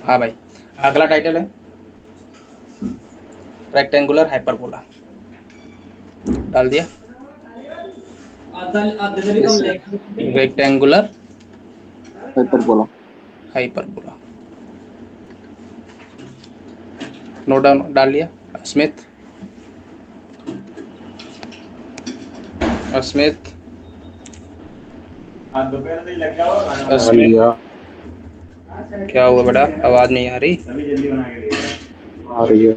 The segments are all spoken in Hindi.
हाँ भाई, अगला टाइटल है रेक्टेंगुलर हाइपरबोला। डाल दिया। Yes sir. Rectangular hyperbola. Hyperbola, note down डाल लिया। स्मिथ, स्मिथ, डाल स्मिथ, लिया। क्या हुआ बेटा, आवाज नहीं आ रही? आ रही है।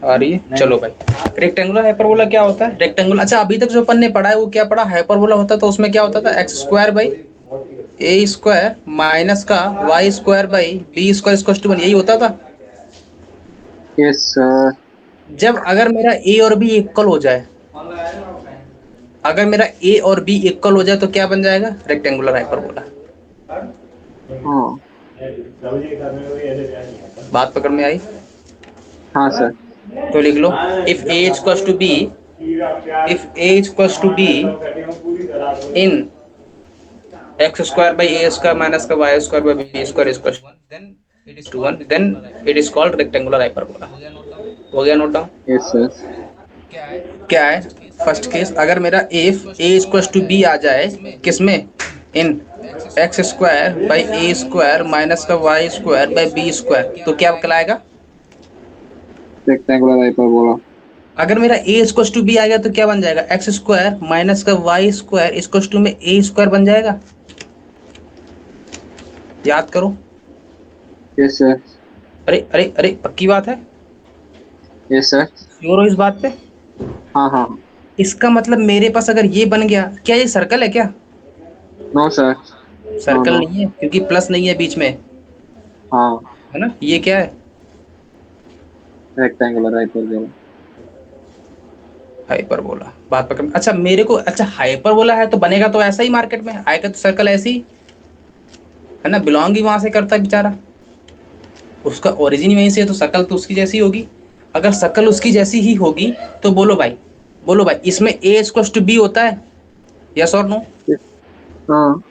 आ रही है, चलो भाई। रेक्टेंगुलर हाइपरबोला क्या होता है? रेक्टेंगुलर, अच्छा अभी तक जो अपन ने पढ़ा है वो क्या पढ़ा? हाइपरबोला होता था, उसमें क्या होता था? X square by A square minus का y square by b square equal to 1, यही होता था। Yes sir. जब अगर मेरा ए और बी इक्वल हो जाए, अगर मेरा ए और बी इक्वल हो जाए तो क्या बन जाएगा? Rectangular hyperbola. हाँ। बात पकड़ में आई? हाँ सर। तो लिख लो, if a equal to b, if a equal to b in x square by A square minus का y square by b square equal to 1, then it is called rectangular hyperbola. हो गया नोट डाउन? Yes sir. क्या है फर्स्ट केस? अगर मेरा if a equal to b आ जाए, किसमें? In x square by A square minus का y square by b square, तो क्या कहलाएगा? Rectangular hyperbola. अगर मेरा ए इक्वल टू बी आ गया तो क्या बन जाएगा? एक्स स्क्वायर माइनस का वाई स्क्वायर इक्वल टू में ए स्क्वायर बन जाएगा। याद करो। Yes sir. अरे अरे अरे, पक्की बात है? Yes sir. श्योर हो इस बात पे? हाँ हाँ। इसका मतलब मेरे पास अगर ये बन गया, क्या ये सर्कल है क्या? No sir. No circle no. नहीं है क्योंकि प्लस नहीं है बीच में, हाँ। है ना? ये क्या है? Rectangular hyperbola. हाइपरबोला। बात पकड़, अच्छा मेरे को, अच्छा हाइपरबोला है तो बनेगा तो ऐसा ही, मार्केट में आएगा तो सर्कल ऐसी ही, है ना? बिलोंग ही वहां से करता है बेचारा, उसका ओरिजिन वहीं से है, तो शक्ल तो उसकी जैसी होगी। अगर शक्ल उसकी जैसी ही होगी तो बोलो भाई, बोलो भाई, इसमें ए इक्वल टू बी होता है? यस और नो? हाँ।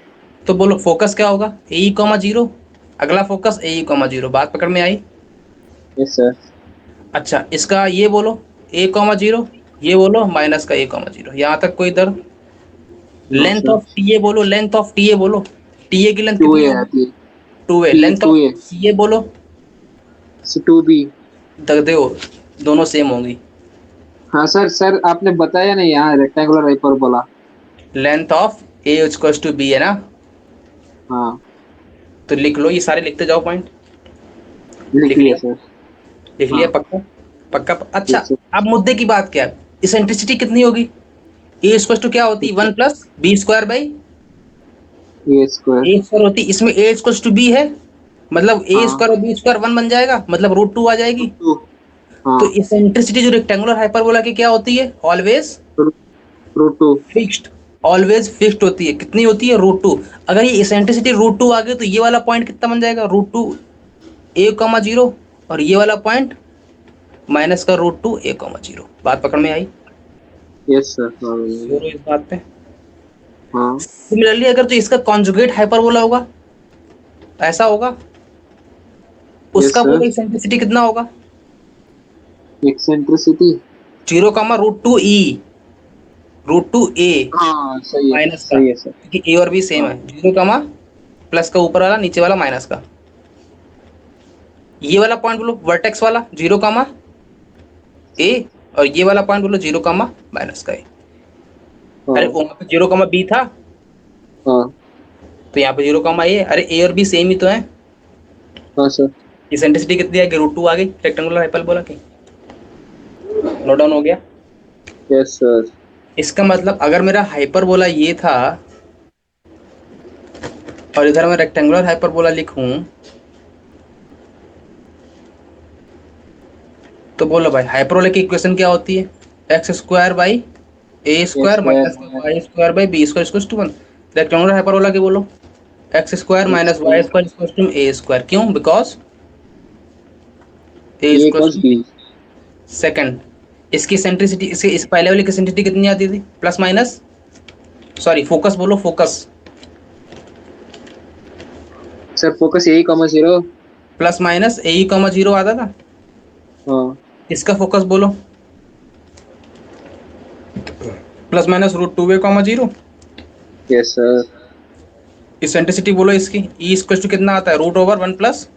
तो बोलो फोकस क्या होगा? ए ई कॉमा जीरो। अगला फोकस ए ई कॉमा जीरो। बात पकड़ में आई? Yes sir. अच्छा इसका ये बोलो ए कॉमा जीरो, ये बोलो माइनस का ए कॉमा जीरो, यहाँ तक कोई दर्द? No length sir. Of T A बोलो, लेंथ ऑफ टी ए बोलो, टी ए की लेंथ टू कितनी ए होगी? आती है। 2 A. T length two of A. C A बोलो। Two B. दे हो, दोनों सेम होंगी। हाँ सर। सर आपने बताया नहीं यहाँ rectangular hyperbola. Length of A equal to B है ना? हाँ। तो लिख लो, ये सारे लिखते जाओ पॉइंट। लिख लिख लिया लिया? सर। लिख लिया हाँ। पक्का? पक्का अच्छा। Yes sir. अब मुद्दे की बात क्या है? इसेंट्रिसिटी कितनी होगी? ए इक्वल टू क्या होती है? 1 plus B square by A square. A square होती, इसमें ए इक्वल टू बी है, मतलब ए हाँ। स्क्वायर और बी स्क्वायर 1 बन जाएगा, मतलब रूट 2 आ जाएगी। टू। हाँ। तो इसेंट्रिसिटी जो रेक्टेंगुलर हाइपरबोला की क्या होती है? Always root two. Fixed. Always fixed होती है। कितनी होती है? रूट 2। अगर ये इसेंट्रिसिटी रूट 2 आ गई तो ये वाला पॉइंट कितना बन जाएगा? रूट 2 ए कॉमा जीरो, और ये वाला पॉइंट माइनस का रूट 2 ए कॉमा जीरो। बात पकड़ में आई? Yes sir. श्योर हो इस बात पे? हाँ। सिमिलरली अगर तो इसका कॉन्जुगेट हाइपरबोला होगा, ऐसा होगा, यस उसका सर। बोलो इसेंट्रिसिटी कितना होगा? एक्सेंट्रिसिटी। जीरो कॉमा रूट 2 ई, रूट 2 ए हाँ सही है माइनस का, सही है सर। क्योंकि ए और बी सेम हाँ। है। जीरो कॉमा प्लस का ऊपर वाला, नीचे वाला माइनस का। ये वाला पॉइंट बोलो वर्टेक्स वाला, जीरो कॉमा ए, और ये वाला पॉइंट बोलो जीरो कॉमा माइनस का ए। अरे हाँ। वहां पे जीरो कॉमा बी था, हाँ। तो यहाँ पे जीरो कॉमा ए। अरे ए और बी सेम ही तो है। हाँ सर। इसेंट्रिसिटी कितनी आ गई? रूट 2 आ गई रेक्टेंगुलर हाइपरबोला की। नोट डाउन हो गया? Yes sir. इसका मतलब अगर मेरा हाइपरबोला ये था और इधर मैं रेक्टेंगुलर हाइपरबोला लिखूं, तो बोलो भाई हाइपरबोला की इक्वेशन क्या होती है? X square by a a square square minus minus. Y square by b square equal to 1। Rectangular hyperbola की बोलो x square a minus y square. Square equal to a square. क्यों? Because a a equal equals to b. Second. इसकी सेंट्रिसिटी, इसके इस पहले वाले की सेंट्रिसिटी कितनी आती थी? प्लस माइनस, सॉरी फोकस बोलो, फोकस सर फोकस यही कॉमा जीरो। प्लस माइनस ए कॉमा जीरो आता था। हाँ। इसका फोकस बोलो। Plus minus root two a comma zero. Yes sir. Eccentricity बोलो इसकी, ई इक्वल टू कितना आता है, root over one plus.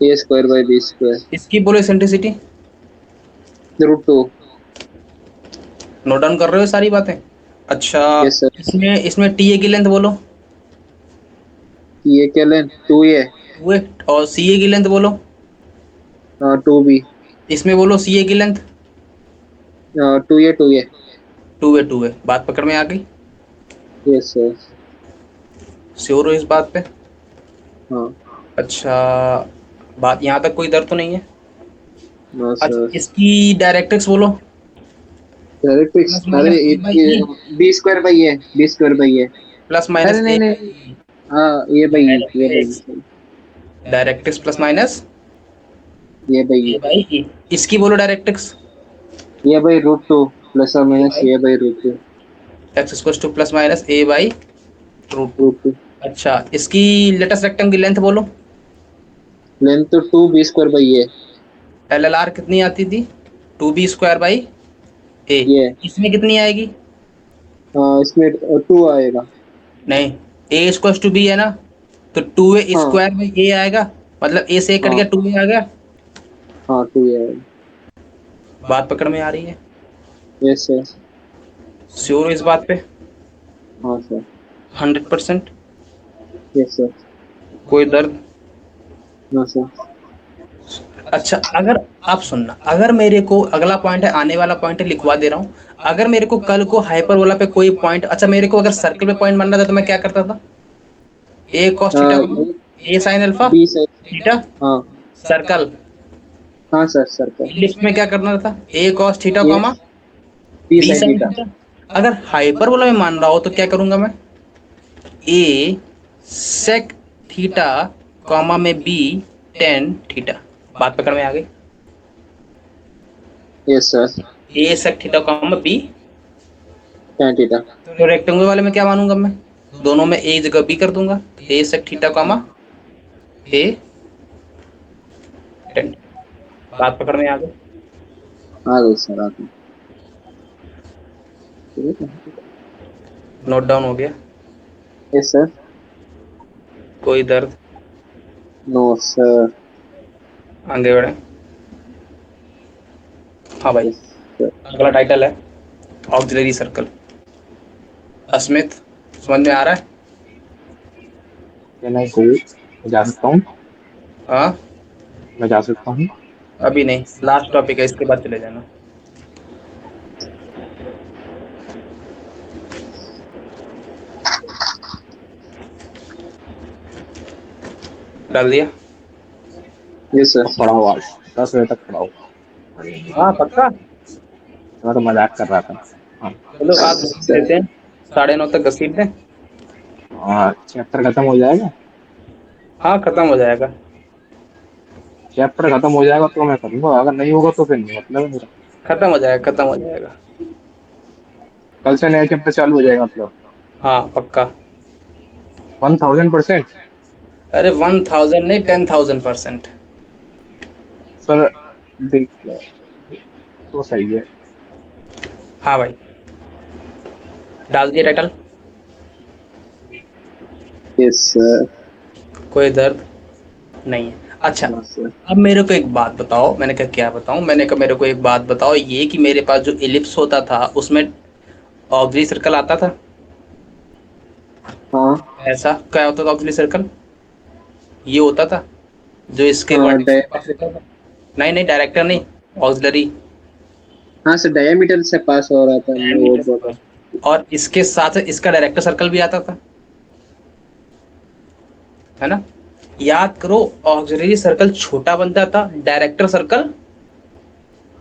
A square by b square. इसकी बोलो eccentricity. Root two. Note down कर रहे हो सारी बातें। अच्छा, यस सर। इसमें इसमें टी ए की लेंथ बोलो। ये क्या लें, टू ए। टू ए। और सी ए की लेंथ बोलो। हाँ टू बी। इसमें बोलो सी ए की length. Two a two a. Two a, बात पकड़ में आ गई। Yes sir. श्योर हो इस बात पे। हाँ। अच्छा, बात यहाँ तक कोई दर्द तो नहीं है। नो अच्छा, सर। इसकी डायरेक्ट्रिक्स बोलो। डायरेक्ट्रिक्स, प्लस अरे minus a by e. B square by a, b square by a. Plus अरे माइनस नहीं ए नहीं। By e. हाँ ये बाई ए, ये by directrix. A, directrix plus minus ये by a a. By e. इसकी बोलो डायरेक्ट्रिक्स। ये बाई रूट टू प्लस और ए माइनस बाई ये by root two. X equal to plus minus a by root two. Root two. अच्छा, इसकी लेटेस्ट रेक्टेंगल की लेंथ बोलो। लेंथ तो two b square by a. L l r कितनी आती थी, two b square by a. ये। इसमें कितनी आएगी। हाँ इसमें टू आएगा। नहीं, ए स्क्वायर टू बी है ना, तो टू ए हाँ। स्क्वायर बाई ए आएगा। मतलब ए से ए कट हाँ। गया, टू ए आ गया। हाँ टू ए आएगा। बात पकड़ में आ रही है। Yes sir. श्योर हो इस बात पे। हाँ सर। 100%। Yes sir. कोई दर्द। No sir. अच्छा, अगर आप सुनना, अगर मेरे को अगला पॉइंट है, आने वाला पॉइंट है, लिखवा दे रहा हूँ। अगर मेरे को कल को हाइपरबोला पे कोई पॉइंट, अच्छा मेरे को अगर सर्कल पे पॉइंट बनना था तो मैं क्या करता था, a cos theta, a sine alpha b side. Theta, हाँ। सर्कल। हाँ सर सर्कल। लिस्ट में क्या करना था, ए कॉस थीटा ये comma b b side sine theta. Theta. अगर हाइपरबोला में मान रहा हो तो क्या करूंगा मैं, ए सेक थीटा कॉमा में बी टेन थीटा। बात पकड़ में आ गई। Yes sir. A sec theta comma b. Tan theta. तो रेक्टेंगल वाले में क्या मानूंगा मैं, दोनों में ए जगह बी कर दूंगा। ए सेक थीटा कॉमा ए टेन। बात पकड़ में आ गई। आ गई सर, आ गई। नोट डाउन हो गया। Yes sir. कोई दर्द। No sir. आगे बढ़े। हाँ भाई, यस सर। अगला टाइटल है ऑक्सिलरी सर्कल। अस्मित, समझ में आ रहा है। मैं जा सकता हूँ। हाँ, मैं जा सकता हूँ। अभी नहीं, लास्ट टॉपिक है, इसके बाद चले जाना। डाल दिया। Yes sir. पढ़ा हुआ आज 10 बजे तक पढ़ा हुआ। हाँ पक्का। मैं तो मजाक कर रहा था। हाँ। चलो आज घसीट देते हैं, 9:30 तक घसीट दें। हाँ चैप्टर खत्म हो जाएगा। हाँ खत्म हो जाएगा। चैप्टर खत्म हो जाएगा तो मैं करूँगा, अगर नहीं होगा तो फिर नहीं, मतलब है मेरा। खत्म हो जाएगा, खत्म हो जाएगा। कल से नया चैप्टर चालू हो जाएगा मतलब। हाँ पक्का। 1000%। अरे 1000 नहीं, 10,000%। सर देख लो, तो सही है। हाँ भाई, डाल दिया टाइटल। Yes sir. कोई दर्द नहीं है। अच्छा, नो सर। अब मेरे को एक बात बताओ। मैंने कहा क्या बताऊं, मैंने कहा मेरे को एक बात बताओ, ये कि मेरे पास जो इलिप्स होता था उसमें ऑक्सिलरी सर्कल आता था। हाँ। ऐसा क्या होता था ऑक्सिलरी सर्कल, ये होता था जो इसके हाँ वर्टेक्स के पास होता था। नहीं नहीं, डायरेक्टर नहीं, ऑक्सिलरी। हाँ सर, डायमीटर से पास हो रहा था, मैं वो डायमीटर से बोल रहा पास। और इसके साथ इसका डायरेक्टर सर्कल भी आता था, है ना। याद करो, ऑक्सिलरी सर्कल छोटा बनता था, डायरेक्टर सर्कल हूँ,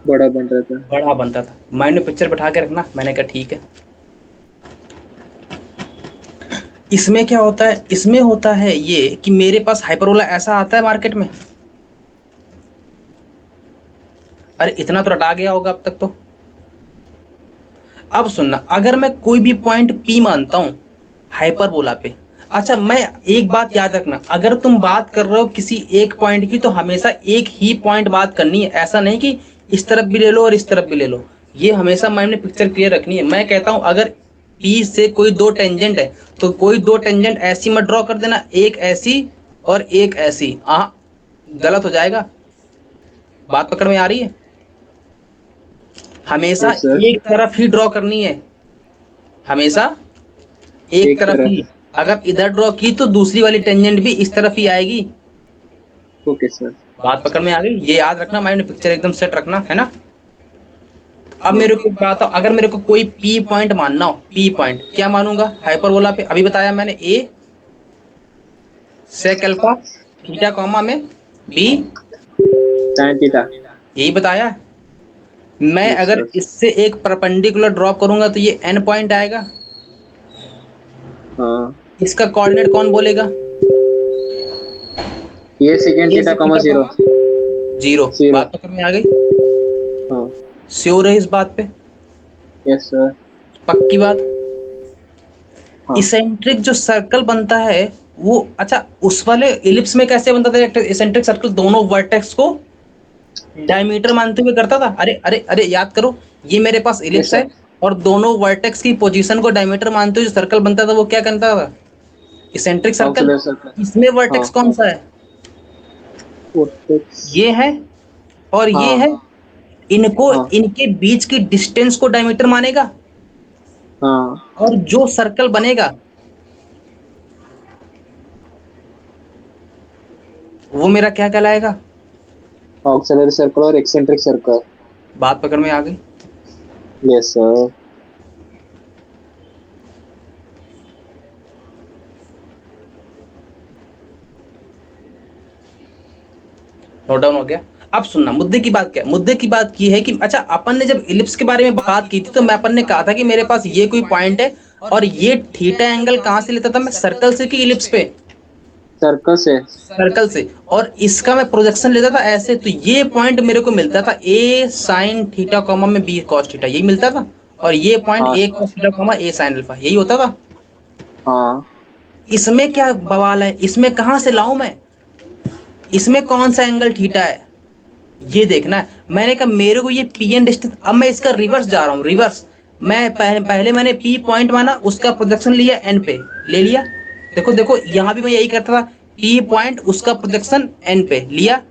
बड़ा बन रहा था। बड़ा बनता था। माइंड में पिक्चर बैठा के रखना। मैंने कहा ठीक है। इसमें क्या होता है, इसमें होता है ये कि मेरे पास हाइपरबोला ऐसा आता है मार्केट में। अरे इतना तो रटा गया होगा अब तक तो। अब सुनना, अगर मैं कोई भी पॉइंट P मानता हूं हाइपरबोला पे, अच्छा, मैं एक बात याद रखना, अगर तुम बात कर रहे हो किसी एक पॉइंट की तो हमेशा एक ही पॉइंट बात करनी है, ऐसा नहीं कि इस तरफ भी ले लो और इस तरफ भी ले लो। ये हमेशा माइंड में पिक्चर क्लियर रखनी है। मैं कहता हूं अगर पी से कोई दो टेंजेंट है तो कोई दो टेंजेंट ऐसी मत ड्रॉ कर देना, एक ऐसी और एक ऐसी। गलत हो जाएगा। बात पकड़ में आ रही है? हमेशा यस सर। एक तरफ ही ड्रॉ करनी है, हमेशा एक एक तरफ ही। तरफ। अगर इधर ड्रॉ की तो दूसरी वाली टेंजेंट भी इस तरफ ही आएगी। Okay sir. बात पकड़ में आ गई? ये याद रखना, माइंड में पिक्चर एकदम सेट रखना, है ना? अब हाँ मेरे को बताओ, अगर मेरे को कोई पी पॉइंट मानना हो, पी पॉइंट क्या मानूंगा हाइपरबोला पे? अभी बताया मैंने, ए सेक अल्फा थीटा कॉमा में बी साइन थीटा। यही बताया। मैं यस अगर सर। इससे एक परपेंडिकुलर ड्रॉप करूंगा तो ये एन पॉइंट आएगा। हाँ इसका कोऑर्डिनेट कौन बोलेगा? ये सेकेंड ए थीटा से comma theta zero. Comma zero. Zero. बात पकड़ में आ गई? हाँ। श्योर है इस बात पे? Yes sir. पक्की बात? हाँ इसेंट्रिक जो सर्कल बनता है वो, अच्छा उस वाले इलिप्स में कैसे बनता था इसेंट्रिक सर्कल? दोनों वर्टेक्स को डायमीटर मानते हुए करता था। अरे अरे अरे याद करो, ये मेरे पास यस इलिप्स है सर। और दोनों वर्टेक्स की पोजीशन को डायमीटर मानते हुए जो सर्कल बनता था वो क्या करता था? Eccentric circle. Auxiliary circle. इसमें हाँ। वर्टेक्स कौन सा है? वर्टेक्स। ये है और ये हाँ है। इनको, हाँ इनके बीच की डिस्टेंस को डायमीटर मानेगा हाँ। और जो सर्कल बनेगा वो मेरा क्या कहलाएगा? ऑक्सीलर सर्कल और एक्सेंट्रिक सर्कल। बात पकड़ में आ गई? Yes sir. नोट डाउन हो गया? अब सुनना, मुद्दे की बात क्या है? मुद्दे की बात की है कि अच्छा अपन ने जब इलिप्स के बारे में बात की थी तो मैं अपन ने कहा था कि मेरे पास ये कोई पॉइंट है और ये थीटा एंगल कहां से लेता था मैं? सर्कल से कि इलिप्स पे? सर्कल से। सर्कल से। और इसका मैं प्रोजेक्शन लेता था ऐसे, तो ये पॉइंट मेरे को मिलता था ए साइन थीटा कॉमा में बी कॉस थीटा, यही मिलता था। और ये पॉइंट हाँ ए कॉस थीटा कॉमा ए साइन अल्फा, यही होता था। हाँ। इसमें क्या बवाल है? इसमें कहां से लाऊं मैं? इसमें कौन सा एंगल थीटा है ये देखना है। मैंने कहा मेरे को ये पी एन डिस्टेंस, अब मैं इसका रिवर्स जा रहा हूँ, रिवर्स। मैं पहले मैंने पी पॉइंट माना, उसका प्रोजेक्शन लिया एन पे, ले लिया। देखो देखो यहां भी मैं यही करता था, पी पॉइंट उसका प्रोजेक्शन एन पे लिया।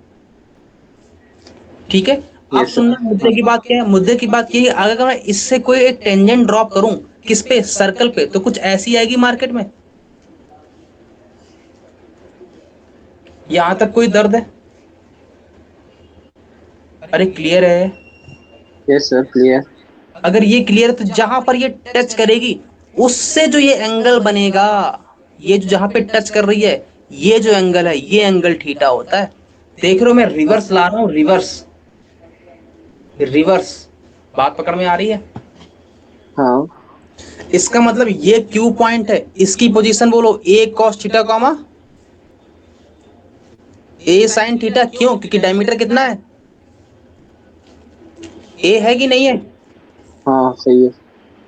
ठीक है। अब यस सुनना, सर। मुद्दे की बात क्या है? मुद्दे की बात ये है, अगर मैं इससे कोई एक टेंजेंट ड्रॉप करूं, किस पे? सर्कल पे, तो कुछ ऐसी आएगी मार्केट में। यहां तक कोई दर्द है? अरे क्लियर है? Yes sir clear. अगर ये क्लियर है तो जहां पर ये टच करेगी उससे जो ये एंगल बनेगा, ये जो जहां पे टच कर रही है, ये जो एंगल है ये एंगल थीटा होता है। देख रहे हो मैं रिवर्स ला रहा हूं, रिवर्स रिवर्स। बात पकड़ में आ रही है? हाँ। इसका मतलब ये क्यू पॉइंट है, इसकी पोजीशन बोलो ए कॉस थीटा कॉमा ए साइन थीटा। क्यों? क्योंकि डायमीटर कितना है? ए है कि नहीं है? हाँ सही है।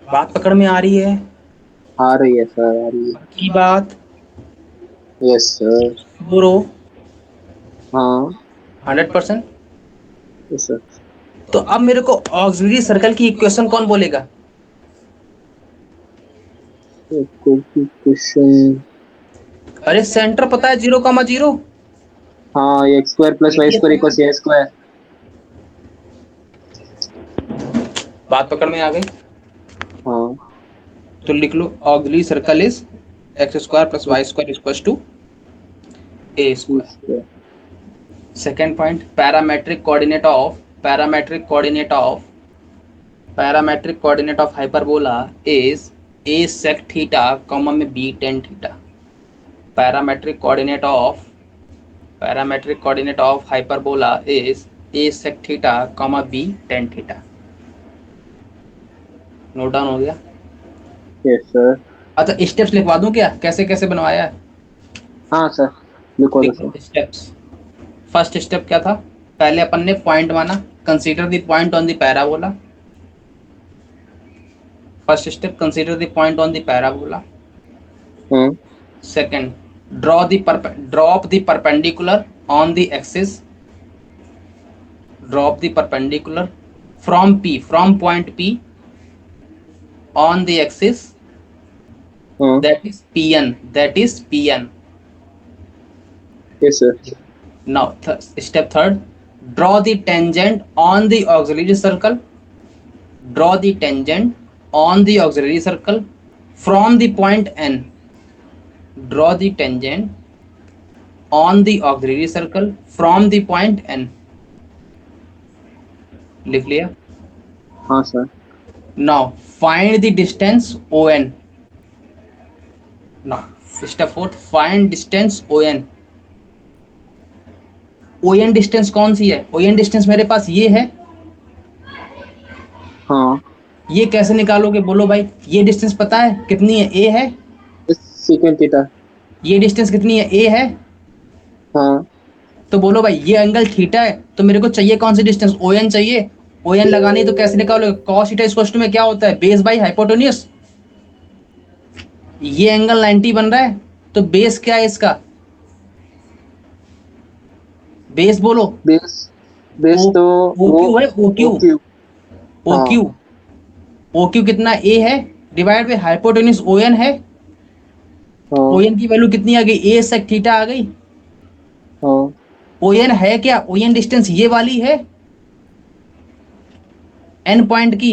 बात पकड़ में आ रही है? आ रही है सर, आ रही है। की बात? Yes sir. बोलो। हाँ। 100%। Yes sir. तो अब मेरे को ऑक्सिलरी सर्कल की इक्वेशन कौन बोलेगा? क्वेश्चन। अरे सेंटर पता है, 0,0। हाँ x square plus y square equals a square. बात पकड़ में आ गई? हाँ। तो लिख लो auxiliary circle is x square plus y square equals to a square. Second point, parametric coordinate of hyperbola is a sec theta comma में b tan theta. Parametric coordinate of hyperbola is a sec theta comma b tan theta. Note down हो गया? Yes sir. अच्छा स्टेप्स लिखवा दूं क्या, कैसे कैसे बनवाया है? हाँ सर लिखो दो देखो सर। स्टेप्स। फर्स्ट स्टेप क्या था? पहले अपन ने पॉइंट माना, consider the point on the parabola. First step, consider the point on the parabola. Hmm. Second, drop the perpendicular on the axis. Drop the perpendicular from point P on the axis. हाँ That is Pn. That is Pn. yes sir. Now, step third, draw the tangent on the auxiliary circle. Draw the tangent on the auxiliary circle from the point N. Draw the tangent on the auxiliary circle from the point N. लिख लिया. हाँ sir. Now find the distance ON. Now step fourth, find distance ON. ON distance कौन सी है? ON डिस्टेंस मेरे पास ये है. हाँ ये कैसे निकालोगे बोलो भाई? ये डिस्टेंस पता है कितनी है? A है. Second theta. ये डिस्टेंस कितनी है? A है. हाँ तो बोलो भाई ये एंगल थीटा है, तो मेरे को चाहिए कौन सी डिस्टेंस? ON चाहिए. ON लगानी तो कैसे निकालोगे? cos थीटा इक्वल टू में क्या होता है? Base by hypotenuse. ये एंगल 90 बन रहा है, तो बेस क्या है इसका? बेस बोलो. बेस तो OQ है. OQ. हाँ. OQ. OQ कितना? A है डिवाइड बाई हाइपोटेन्यूज ON है. हाँ ON की वैल्यू कितनी आ गई? A सेक थीटा आ गई. हाँ ON है क्या? ON डिस्टेंस ये वाली है N पॉइंट की.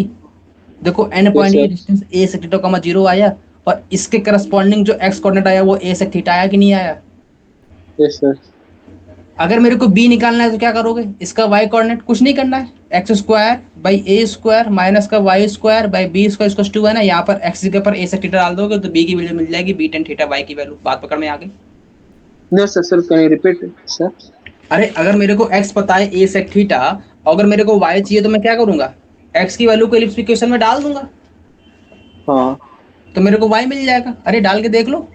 देखो N पॉइंट की distance A sec theta comma 0 आया, और इसके करस्पॉन्डिंग जो x कोऑर्डिनेट आया वो A सेक थीटा आया कि नहीं आया? Yes sir. अगर मेरे को b निकालना है तो क्या करोगे? इसका y कोऑर्डिनेट कुछ नहीं करना है. X square by A square minus का y square by b square equal to है ना. यहाँ पर x की जगह पर a सेक थीटा डाल दोगे तो b की वैल्यू मिल जाएगी b tan थीटा y की वैल्यू. बात पकड़ में आ गई? No sir. Sir can you repeat sir? अरे अगर मेरे को x पता है a सेक थीटा, अगर मेरे को y चाहिए तो मैं क्या करूंगा? x की वैल्यू को इलिप्स इक्वेशन में डाल दूंगा, हाँ तो मेरे को y मिल जाएगा. अरे डाल के देख लो.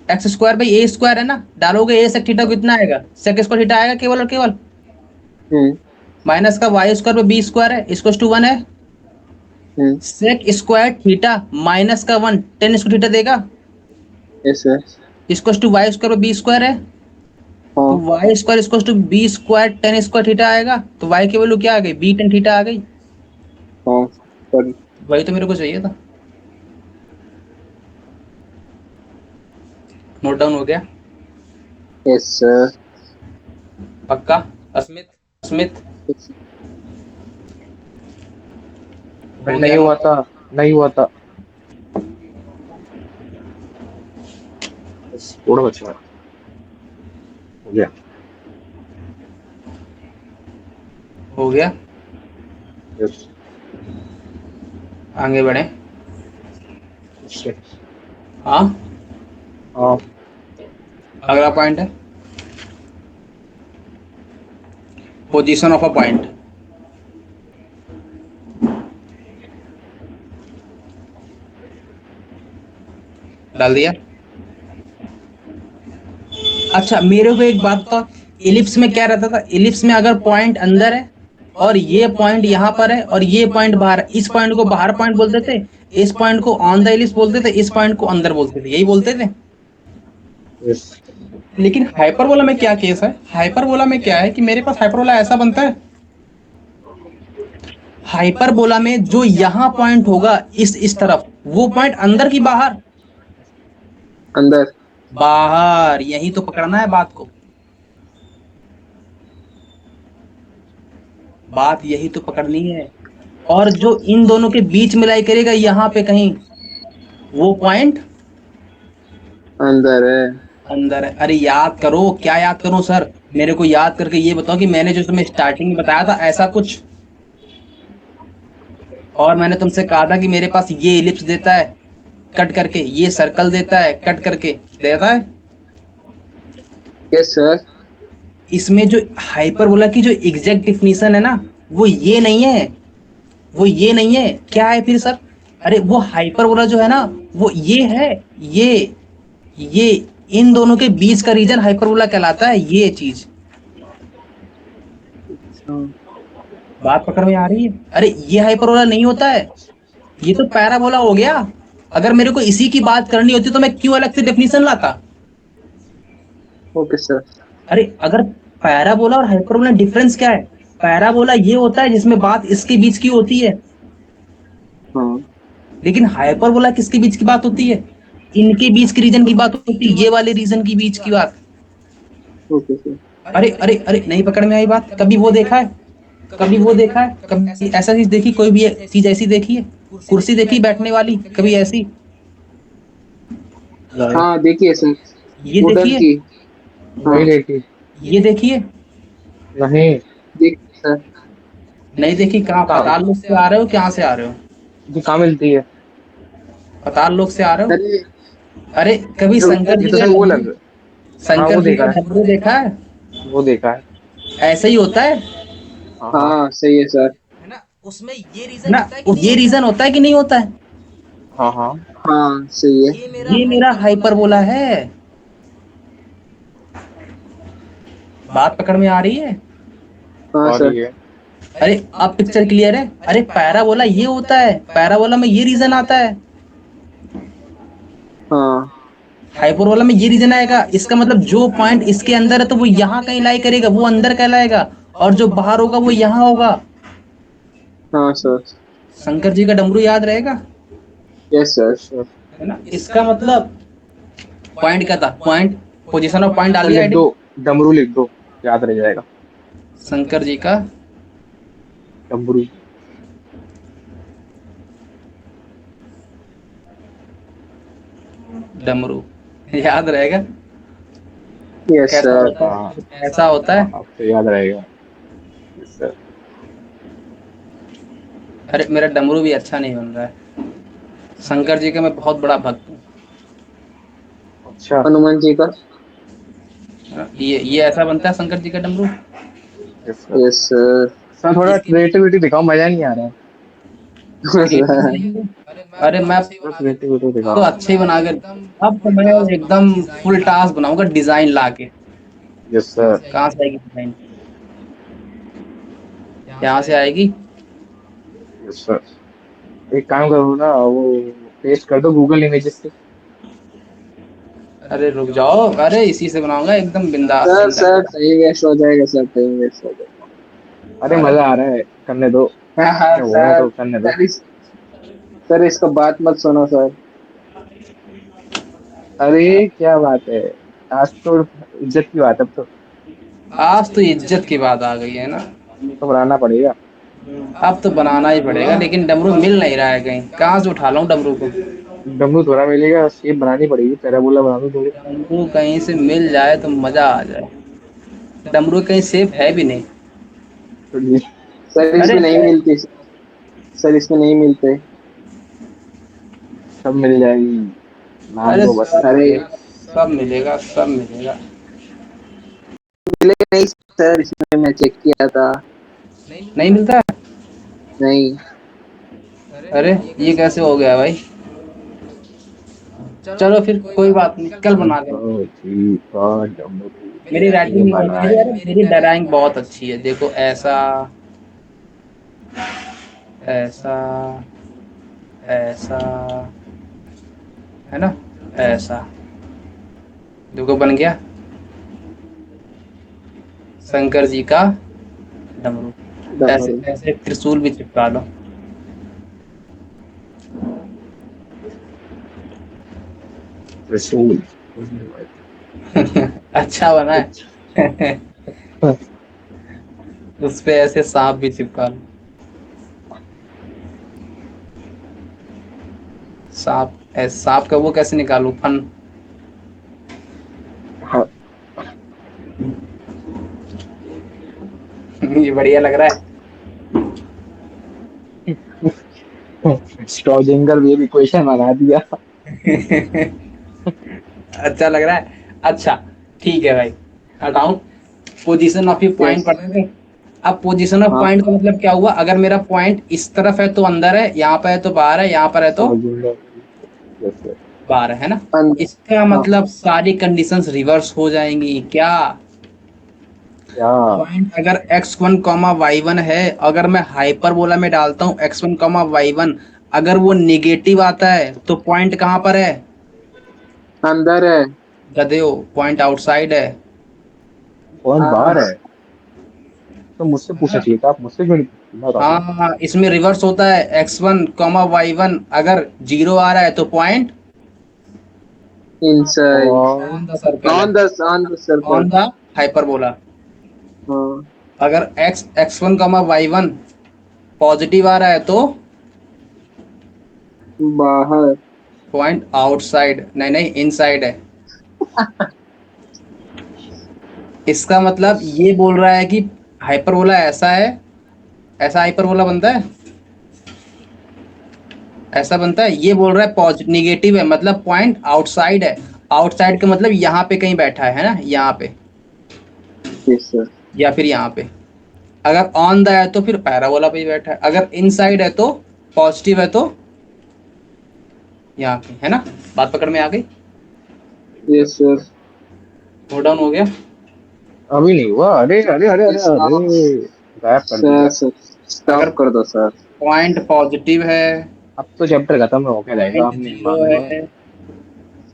X square by A square है ना, डालोगे a सेक थीटा कितना आएगा? सेक स्क्वायर थीटा आएगा केवल और केवल. माइनस का y square by b square है इक्वल टू 1 है. सेक स्क्वायर थीटा माइनस का 1 टेन स्क्वायर थीटा देगा. Yes sir. Equal to y square by b square है. तो हाँ y square equal to b square tan square theta आएगा. तो वाई की वैल्यू क्या आ गई? बी टेन थीटा आ गई. हाँ सर. वही तो मेरे को चाहिए था. नोट डाउन हो गया? Yes sir. पक्का? अस्मित अस्मित नहीं हुआ था, नहीं हुआ था. बस थोड़ा बचा है. हो गया. हो गया. यस. आगे बढ़े. हाँ हाँ अगला पॉइंट है पोजीशन ऑफ अ पॉइंट. डाल दिया. अच्छा मेरे को एक बात बताओ, इलिप्स में क्या रहता था? इलिप्स में अगर पॉइंट अंदर है और ये पॉइंट यहाँ पर है और ये पॉइंट बाहर है, इस पॉइंट को बाहर पॉइंट बोलते थे, इस पॉइंट को ऑन द इलिप्स बोलते थे, इस पॉइंट को अंदर बोलते थे. यही बोलते थे. यस. लेकिन हाइपरबोला में क्या केस है? हाइपरबोला में क्या है कि मेरे पास हाइपरबोला ऐसा बनता है. हाइपरबोला में जो यहाँ पॉइंट होगा इस तरफ, वो पॉइंट अंदर की बाहर? अंदर. बाहर. यही तो पकड़ना है बात को. बात यही तो पकड़नी है. और जो इन दोनों के बीच में लाई करेगा यहाँ पे कहीं, वो पॉइंट अंदर है. अंदर है. अरे याद करो. क्या याद करो सर? मेरे को याद करके ये बताओ कि मैंने जो तुम्हें स्टार्टिंग में बताया था ऐसा कुछ, और मैंने तुमसे कहा था कि मेरे पास ये इलिप्स देता है कट करके, ये सर्कल देता है कट करके देता है. Yes sir. इसमें जो हाइपरबोला की जो एग्जैक्ट डिफिनीशन है ना, वो ये नहीं है. वो ये नहीं है. क्या है फिर सर? अरे वो हाइपरबोला जो है ना, वो ये है. ये इन दोनों के बीच का रीजन हाइपरबोला कहलाता है. ये चीज बात पकड़ में आ रही है? अरे ये हाइपरबोला नहीं होता है, ये तो पैराबोला हो गया. अगर मेरे को इसी की बात करनी होती तो मैं क्यों अलग से डेफिनेशन लाता। Okay sir. अरे अगर पैराबोला और हाइपरबोला डिफरेंस क्या है। पैराबोला ये होता है जिसमें बात इसके बीच की होती है, हाँ। लेकिन हाइपरबोला किसके बीच की बात होती है, इनके बीच की रीजन की बात होती है, ये वाले रीजन की बीच की बात। Okay sir. अरे अरे अरे नहीं पकड़ में आई बात। कभी वो देखा है, कभी वो देखा है, कभी ऐसा चीज देखी, कोई भी चीज ऐसी देखी है, कुर्सी देखी बैठने वाली कभी ऐसी, नहीं। हाँ देखिए सर। ये वुडन देखिए, की। हाँ नहीं देखी। ये देखिए। नहीं। देखिए सर। नहीं देखी। कहाँ कहाँ? पताल लोक से आ रहे हो, कहाँ से आ रहे हो, जी कहाँ मिलती है? पताल लोक से आ रहे हो। अरे अरे कभी शंकर ये जी तो का सर वो डमरू, लग। हाँ शंकर वो जी का देखा है। डमरू देखा है, वो देखा है। ऐसा ही होता है हाँ हाँ। हाँ सही है सर। है ना। उसमें ये रीजन ना, ये रीजन होता है कि नहीं होता है। हाँ हाँ। हाँ सही है। ये मेरा हाइपरबोला है। बात पकड़ में आ रही है। हाँ और सर। ये अरे अब पिक्चर क्लियर है। अरे पैराबोला ये होता है, पैराबोला में ये रीजन आता है, हाँ हाइपरबोला में ये रीजन आएगा। इसका मतलब जो पॉइंट इसके अंदर है तो वो यहाँ कहीं लाई करेगा, वो अंदर कहलाएगा, और जो बाहर होगा वो यहाँ होगा। हाँ सर। शंकर जी का डमरू याद रहेगा, यस सर। सर है ना। इसका मतलब पॉइंट क्या था, पॉइंट पोजीशन ऑफ पॉइंट डाल दिया लिख दो, आईडी। डमरू लिख दो, याद रह जाएगा। शंकर जी का डमरू। डमरू याद रहेगा। यस कैसा सर। होता हाँ है, ऐसा होता है। आपको याद रहेगा। Yes, sir। अरे मेरा डमरू भी अच्छा नहीं बन रहा है। शंकर जी का मैं बहुत बड़ा भक्त हूँ। अच्छा। हनुमान जी का। ये ऐसा बनता है शंकर जी का डमरू। Yes sir. Yes sir. Sir थोड़ा क्रिएटिविटी दिखाओ, मजा नहीं आ रहा है। अरे मैं थोड़ा क्रिएटिविटी तो दिखाओ। अच्छे ही बना के, अब तो मैं एकदम फुल टास्क बनाऊंगा डिजाइन ला के। Yes sir. कहाँ से आएगी डिजाइन, यहाँ से आएगी। Yes sir. एक काम करो ना, वो पेस्ट कर दो गूगल इमेजेस से। अरे रुक जाओ, अरे इसी से बनाऊंगा एकदम बिंदास सर बिंदास। सर टाइम वेस्ट हो जाएगा सर, टाइम वेस्ट हो जाएगा। अरे अरे मजा आ रहा है, करने दो। हाँ हाँ होगा सर। तो करने दो। सर इसका बात मत सुनो सर। अरे क्या बात है, आज तो इज्जत की बात है अब तो। आज तो इज्जत की बात आ गई है ना। तो बनाना पड़ेगा। अब तो बनाना ही पड़ेगा, लेकिन डमरू मिल नहीं रहा है कहीं, कहाँ से उठा लाऊं डमरू को। डमरू थोड़ा मिलेगा, शेप बनानी पड़ेगी, पैराबोला बना दो थोड़ी। डमरू कहीं से मिल जाए तो मजा आ जाए। डमरू कहीं सेफ है भी नहीं। थोड़ी सर अरे इसमें नहीं मिलती सर इसमें नहीं मिलते। सब मिल जाएगी, नाम अरे दो बस। सब अरे मिलेगा, सब मिलेगा, सब मिलेगा। मिले नहीं सर, इसमें मैं चेक किया था। नहीं मिलता है। नहीं। अरे ये कैसे हो गया भाई। चलो फिर कोई बात नहीं, कल बना देंगे। तो ठीक है, डमरू मेरी ये राइटिंग बन बहुत, रहा मेरी है। अरे मेरी ड्राइंग बहुत अच्छी है, देखो ऐसा, ऐसा, ऐसा, है ना, ऐसा। देखो बन गया शंकर जी का डमरू। ऐसे डमरू। ऐसे त्रिशूल भी चिपका लो। त्रिशूल। अच्छा बना है। उस पे ऐसे सांप भी चिपका लो। सांप, ऐसे सांप का वो कैसे निकालू फन। हाँ। ये बढ़िया लग रहा है। स्ट्रॉजिंगर भी एक इक्वेशन बना दिया। अच्छा लग रहा है। अच्छा ठीक है भाई, हटाऊं। Position of view point yes. पढ़ेंगे। अब पोजीशन ऑफ हाँ पॉइंट का मतलब क्या हुआ, अगर मेरा पॉइंट इस तरफ है तो अंदर है, यहाँ पर है तो बाहर है, यहाँ पर है तो स्ट्रॉजिंगर। Yes sir. बाहर है ना। अंदर। इसका हाँ मतलब सारी कंडीशंस रिवर्स हो जाएंगी क्या। क्या? पॉइंट अगर x1 वाई वन है, अगर मैं हाइपरबोला में डालता हूँ x1 वाई वन, अगर वो निगेटिव आता है तो पॉइंट कहाँ पर है? अंदर है। गधे हो, पॉइंट आउटसाइड है। कौन बाहर हाँ है? तो मुझसे पूछना चाहिए था, आप मुझसे क्यों नहीं पूछे? मैं बताता हूँ। हाँ, इसमें रिवर्स होता है, x1 कॉमा y1 अगर जीरो आ रहा है तो point inside. On the circle है, on the circle. On the hyperbola. हाँ अगर x1 कॉमा y1 पॉजिटिव आ रहा है तो बाहर। पॉइंट आउटसाइड, नहीं नहीं इनसाइड है। इसका मतलब ये बोल रहा है कि हाइपरबोला ऐसा है, ऐसा हाइपरबोला बनता है, ऐसा बनता है। ये बोल रहा है पॉजिटिव निगेटिव है मतलब पॉइंट आउटसाइड है। आउटसाइड का मतलब यहाँ पे कहीं बैठा है ना, यहाँ पे यस सर। या फिर यहाँ पे। अगर ऑन द है तो फिर पैराबोला पे ही बैठा है, अगर इनसाइड है तो पॉजिटिव है तो यहाँ पे है ना। बात पकड़ में आ गई? Yes sir. नोट डाउन हो गया? अभी नहीं हुआ, अरे अरे अरे अरे यस अरे, गायब कर सर। दिया। सर अगर स्टॉप कर दो सर। पॉइंट पॉजिटिव है, अब तो चैप्टर खत्म हो के जाएगा, पॉइंट हमने जीरो मालूम है। है,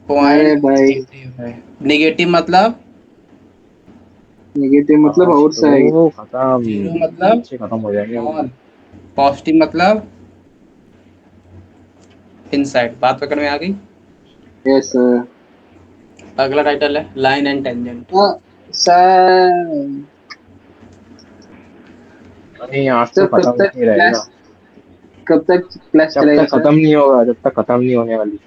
पॉइंट अरे भाई, नेगेटिव है। नेगेटिव मतलब नेगेटिव मतलब आज आउटसाइड। तो खत्म, जीरो मतलब बच्चे खत्म हो जाएंगे ऑन, हमारे। पॉजिटिव मतलब इनसाइड। बात पकड़ में आ गई? Yes sir. अगला टाइटल है लाइन एंड टेंजेंट। सर अरे आज तो सर कब खत्म तक नहीं क्लास, रहेगा। कब तक क्लास जब चलेगा तक सर? खत्म नहीं होगा, जब तक खत्म नहीं होने वाली।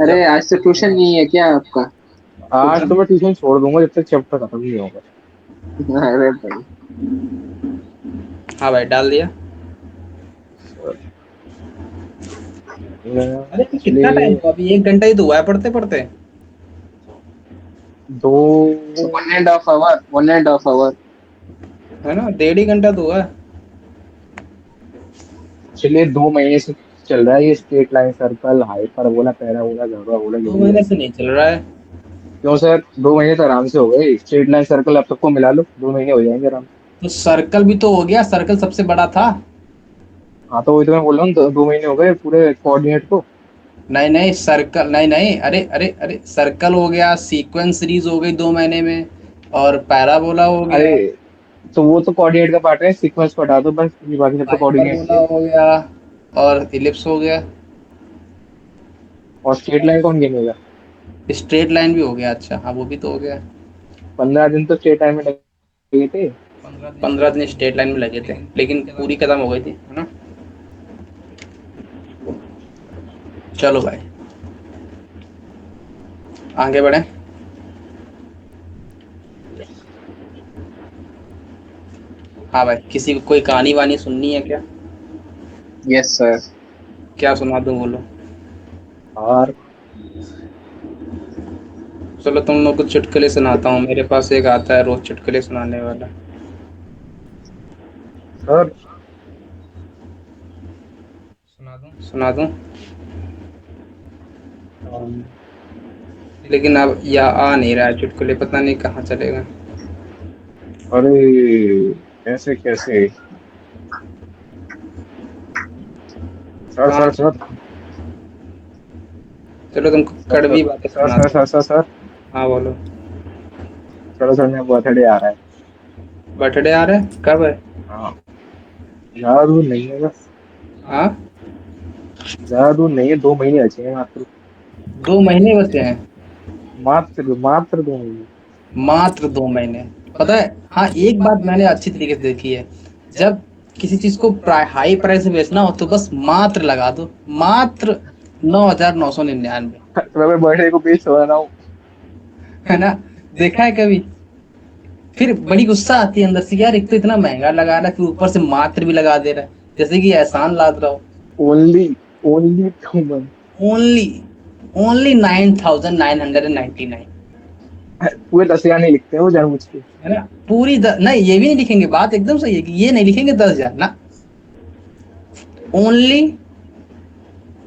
अरे जब आज से ट्यूशन नहीं है क्या आपका? आज तो मतलब मैं ट्यूशन छोड़ दूंगा जब तक चैप्टर खत्म नहीं होगा। अरे भाई। हाँ भाई डाल दिया। अरे तो कितना टाइम इसलिए हुआ? अभी 1 घंटा ही तो हुआ है पढ़ते पढ़ते। दो, 1.5 आवर, 1.5 आवर। है ना, 1.5 ही घंटा तो हुआ है। चलिए 2 महीने से चल रहा है ये straight line circle hyperbola parabola बोला जो दो भी है। महीने से नहीं चल रहा है। क्यों सर, 2 महीने तो आराम से हो गए। स्ट्रेट लाइन सर्कल आप सबको मिला लो, 2 महीने हो जाएंगे आराम से। तो सर्कल भी तो हो गया, सर्कल सबसे बड़ा था। हाँ तो वही तो मैं बोल रहा हूँ, 2 महीने हो गए पूरे कोऑर्डिनेट को। नहीं नहीं सर्कल, नहीं नहीं, अरे अरे अरे, सर्कल हो गया, सीक्वेंस सीरीज हो गई 2 महीने में, और पैराबोला हो अरे गया, तो वो तो कोऑर्डिनेट का पार्ट है, सीक्वेंस को हटा दो बस, ये बाकी सब तो कोऑर्डिनेट ही हाइपरबोला है। हो गया, और इलिप्स हो गया। और स्ट्रेट लाइन कौन गिनेगा? स्ट्रेट लाइन भी हो गया, अच्छा हाँ वो भी तो हो गया। 15 दिन तो स्ट्रेट लाइन में लगे थे। 15 दिन स्ट्रेट लाइन में लगे थे लेकिन पूरी खत्म हो गई थी, है ना। चलो भाई आगे बढ़े। हाँ भाई, किसी को कोई कहानी वानी सुननी है क्या? Yes sir. क्या सुना दूं, बोलो। और चलो तुम लोग को चुटकुले सुनाता हूँ, मेरे पास एक आता है रोज चुटकुले सुनाने वाला। सर, सुना दूं? लेकिन अब या आ नहीं रहा है चुटकुले, पता नहीं कहाँ चलेगा। अरे ऐसे कैसे? सर हाँ सर सर चलो तुमको सर कड़वी बातें सर सर सुनाता हूँ। सर सर सर हाँ बोलो। चलो सर, मेरा बर्थडे आ रहा है। बर्थडे आ रहा है, कब है? हाँ, ज्यादा दूर नहीं है बस, हाँ, ज्यादा दूर नहीं है, 2 महीने बचे हैं मात्र। 2 महीने बचे हैं। मात्र मात्र 2 महीने। मात्र 2 महीने। पता है, हाँ एक बात मैंने अच्छी तरीके से देखी है, जब किसी चीज को हाई प्राइस में बेचना हो तो बस मात्र लगा दो, मात्र 9,999। तो मैं बर्थडे को पेश हो रहा हूँ। है ना, देखा है कभी? फिर बड़ी गुस्सा आती है अंदर से, यार एक तो इतना महंगा लगा रहा है फिर ऊपर से मात्र भी लगा दे रहा है, जैसे कि एहसान लाद रहा हो। Only only 2 month. Only, only 9,999। पूरे 10 हजार नहीं लिखते हैं वो जानबूझ के। है ना, नहीं ये भी नहीं लिखेंगे, बात एकदम सही है कि ये नहीं लिखेंगे 10,000 ना, ओनली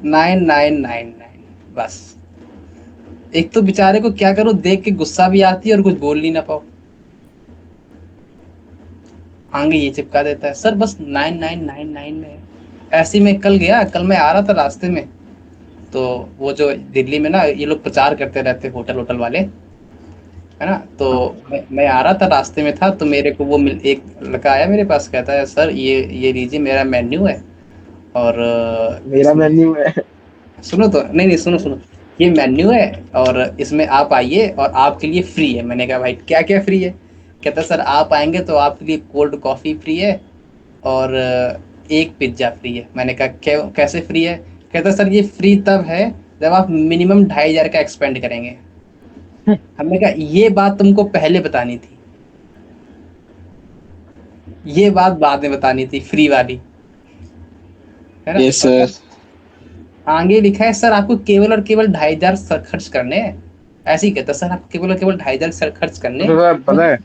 9,999 बस। एक तो बेचारे को क्या करो, देख के गुस्सा भी आती है और कुछ बोल नहीं ना पाओ, आगे ये चिपका देता है, सर बस 9,999 में है। ऐसे ही मैं कल गया, कल मैं आ रहा था रास्ते में, तो वो जो दिल्ली में ना ये लोग प्रचार करते रहते होटल होटल वाले, है ना, तो मैं आ रहा था रास्ते में था, तो मेरे को वो एक लड़का आया मेरे पास, कहता है सर ये लीजिए मेरा मेन्यू है, और मेरा इसमें मेन्यू है। सुनो तो, नहीं नहीं सुनो सुनो, ये मेन्यू है और इसमें आप आइए और आपके लिए फ्री है। मैंने कहा भाई क्या क्या फ्री है? कहता सर आप आएंगे तो आपके लिए कोल्ड कॉफ़ी फ्री है और एक पिज्ज़ा फ्री है। मैंने कहा क्यों, कैसे फ्री है? कहता सर ये फ्री तब है जब आप मिनिमम 2500 का एक्सपेंड करेंगे। हमने कहा ये बात तुमको पहले बतानी थी, ये बात बाद में बतानी थी, फ्री वाली, है ना। यस और सर। आगे लिखा है सर आपको केवल और केवल 2500 खर्च करने हैं। ऐसे ही कहता सर आपको केवल और केवल 2500 खर्च करने तो सर हैं, पता है,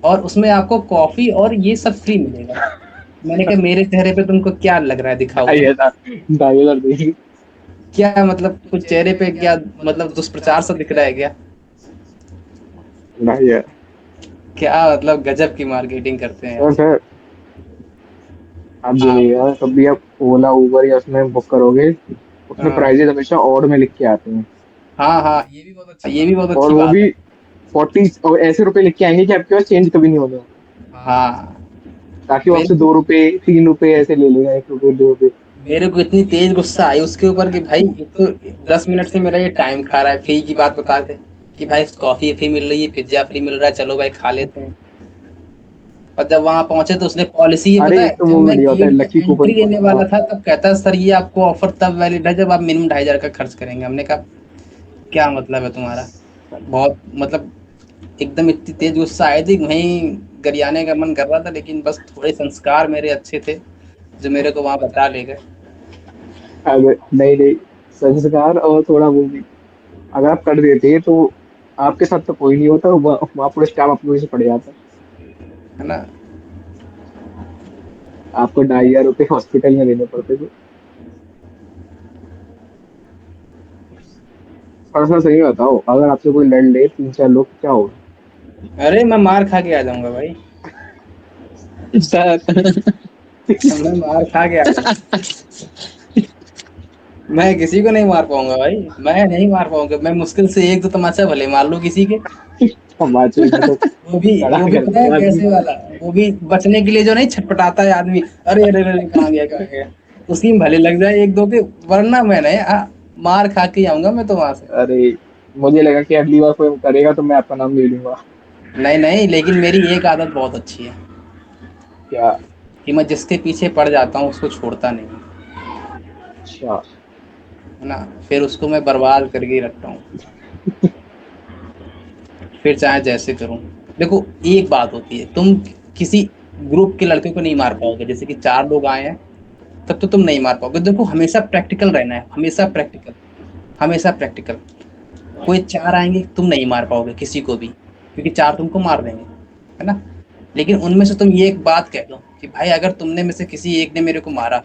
और उसमें आपको कॉफी और ये सब फ्री मिलेगा। मैंने कहा मेरे चेहरे पे तुमको क्या लग रहा है, दिखाओ तो। 2,500 देंगे। क्या मतलब कुछ चेहरे पे क्या, मतलब दुष्प्रचार सा दिख रहा है क्या? नहीं है। क्या मतलब गजब की मार्केटिंग करते हैं तो यार। सर आप हाँ देखिएगा, कभी आप ओला उबर या उसमें बुक करोगे, उसमें हाँ प्राइजेस हमेशा ऑड में लिख के आते हैं। हाँ हाँ, ये भी बहुत और अच्छी वो बात भी है। 40 और ऐसे रुपए लिख के आएंगे कि आपके पास चेंज कभी नहीं होने वाला, हाँ, ताकि वो मेरे आपसे को 2 रुपए 3 रुपए ऐसे ले लेगा, 1 रुपए 2 रुपए। मेरे को इतनी तेज गुस्सा आई उसके ऊपर कि भाई एक तो 10 मिनट से मेरा ये टाइम खा रहा है, फ्री की बात बता दे कि भाई कॉफी फ्री मिल रही है, पिज्जा फ्री मिल रहा है, चलो भाई खा लेते हैं। और जब वहां पहुंचे तो उसने पॉलिसी ये अरे पता एक है, तो जब वो मैं वीडियो होता है गेट पे लकी कूपन एंट्री कोड। लेने हाँ। वाला था तब कहता है सर ये आपको ऑफर तब वैलिड है जब आप मिनिमम 2500 का खर्च करेंगे। हमने कहा क्या मतलब है तुम्हारा? बहुत मतलब एकदम इतनी तेज गुस्सा आई थी, वहीं गरियाने का मन कर रहा था, लेकिन बस थोड़े संस्कार मेरे अच्छे थे जो मेरे को वहां बचा ले गए। अगर नहीं नहीं, संस्कार और थोड़ा वो भी, अगर आप कर देते तो आपके साथ तो कोई नहीं होता, वहाँ पूरा स्टाफ आपके वजह से पड़ जाता। है ना। आपको 2,500 रुपये हॉस्पिटल में देने पड़ते थे। और सर सही बताओ, अगर आपसे कोई लड़ ले 3 4 लोग, क्या होगा? अरे मैं मार खा के आ जाऊंगा भाई, सर मैं मार खा के आ जाऊंगा। मैं किसी को नहीं मार पाऊंगा भाई, मैं नहीं मार पाऊंगा। मैं मुश्किल से एक दो तमाचा भले मार लूं किसी के। हिमाचल में तो लड़ा वो भी पता करते है हैं आदमी। कैसे वाला, वो भी बचने के लिए जो नहीं छटपटाता है आदमी, अरे अरे अरे कहाँ गया कहाँ गया, उसी में भले लग जाए एक दो के, वरना मैं नहीं मार खा के ही आऊंगा मैं तो वहां से। अरे मुझे लगा कि अगली बार कोई करेगा तो मैं आपका नाम ले लूंगा। नहीं नहीं, लेकिन मेरी एक आदत बहुत अच्छी है क्या? कि मैं जिसके पीछे पड़ जाता हूँ उसको छोड़ता नहीं हूँ, अच्छा। है ना। फिर उसको मैं बर्बाद करके ही रखता हूँ, फिर चाहे जैसे करूँ। देखो एक बात होती है, तुम किसी ग्रुप के लड़के को नहीं मार पाओगे, जैसे कि 4 लोग आए हैं तब तो तुम नहीं मार पाओगे। देखो हमेशा प्रैक्टिकल रहना है, हमेशा प्रैक्टिकल, हमेशा प्रैक्टिकल। कोई 4 आएंगे तुम नहीं मार पाओगे किसी को भी, क्योंकि 4 तुमको मार देंगे, है ना। लेकिन उनमें से तुम ये एक बात कह दो कि भाई अगर तुमने में से किसी एक ने मेरे को मारा,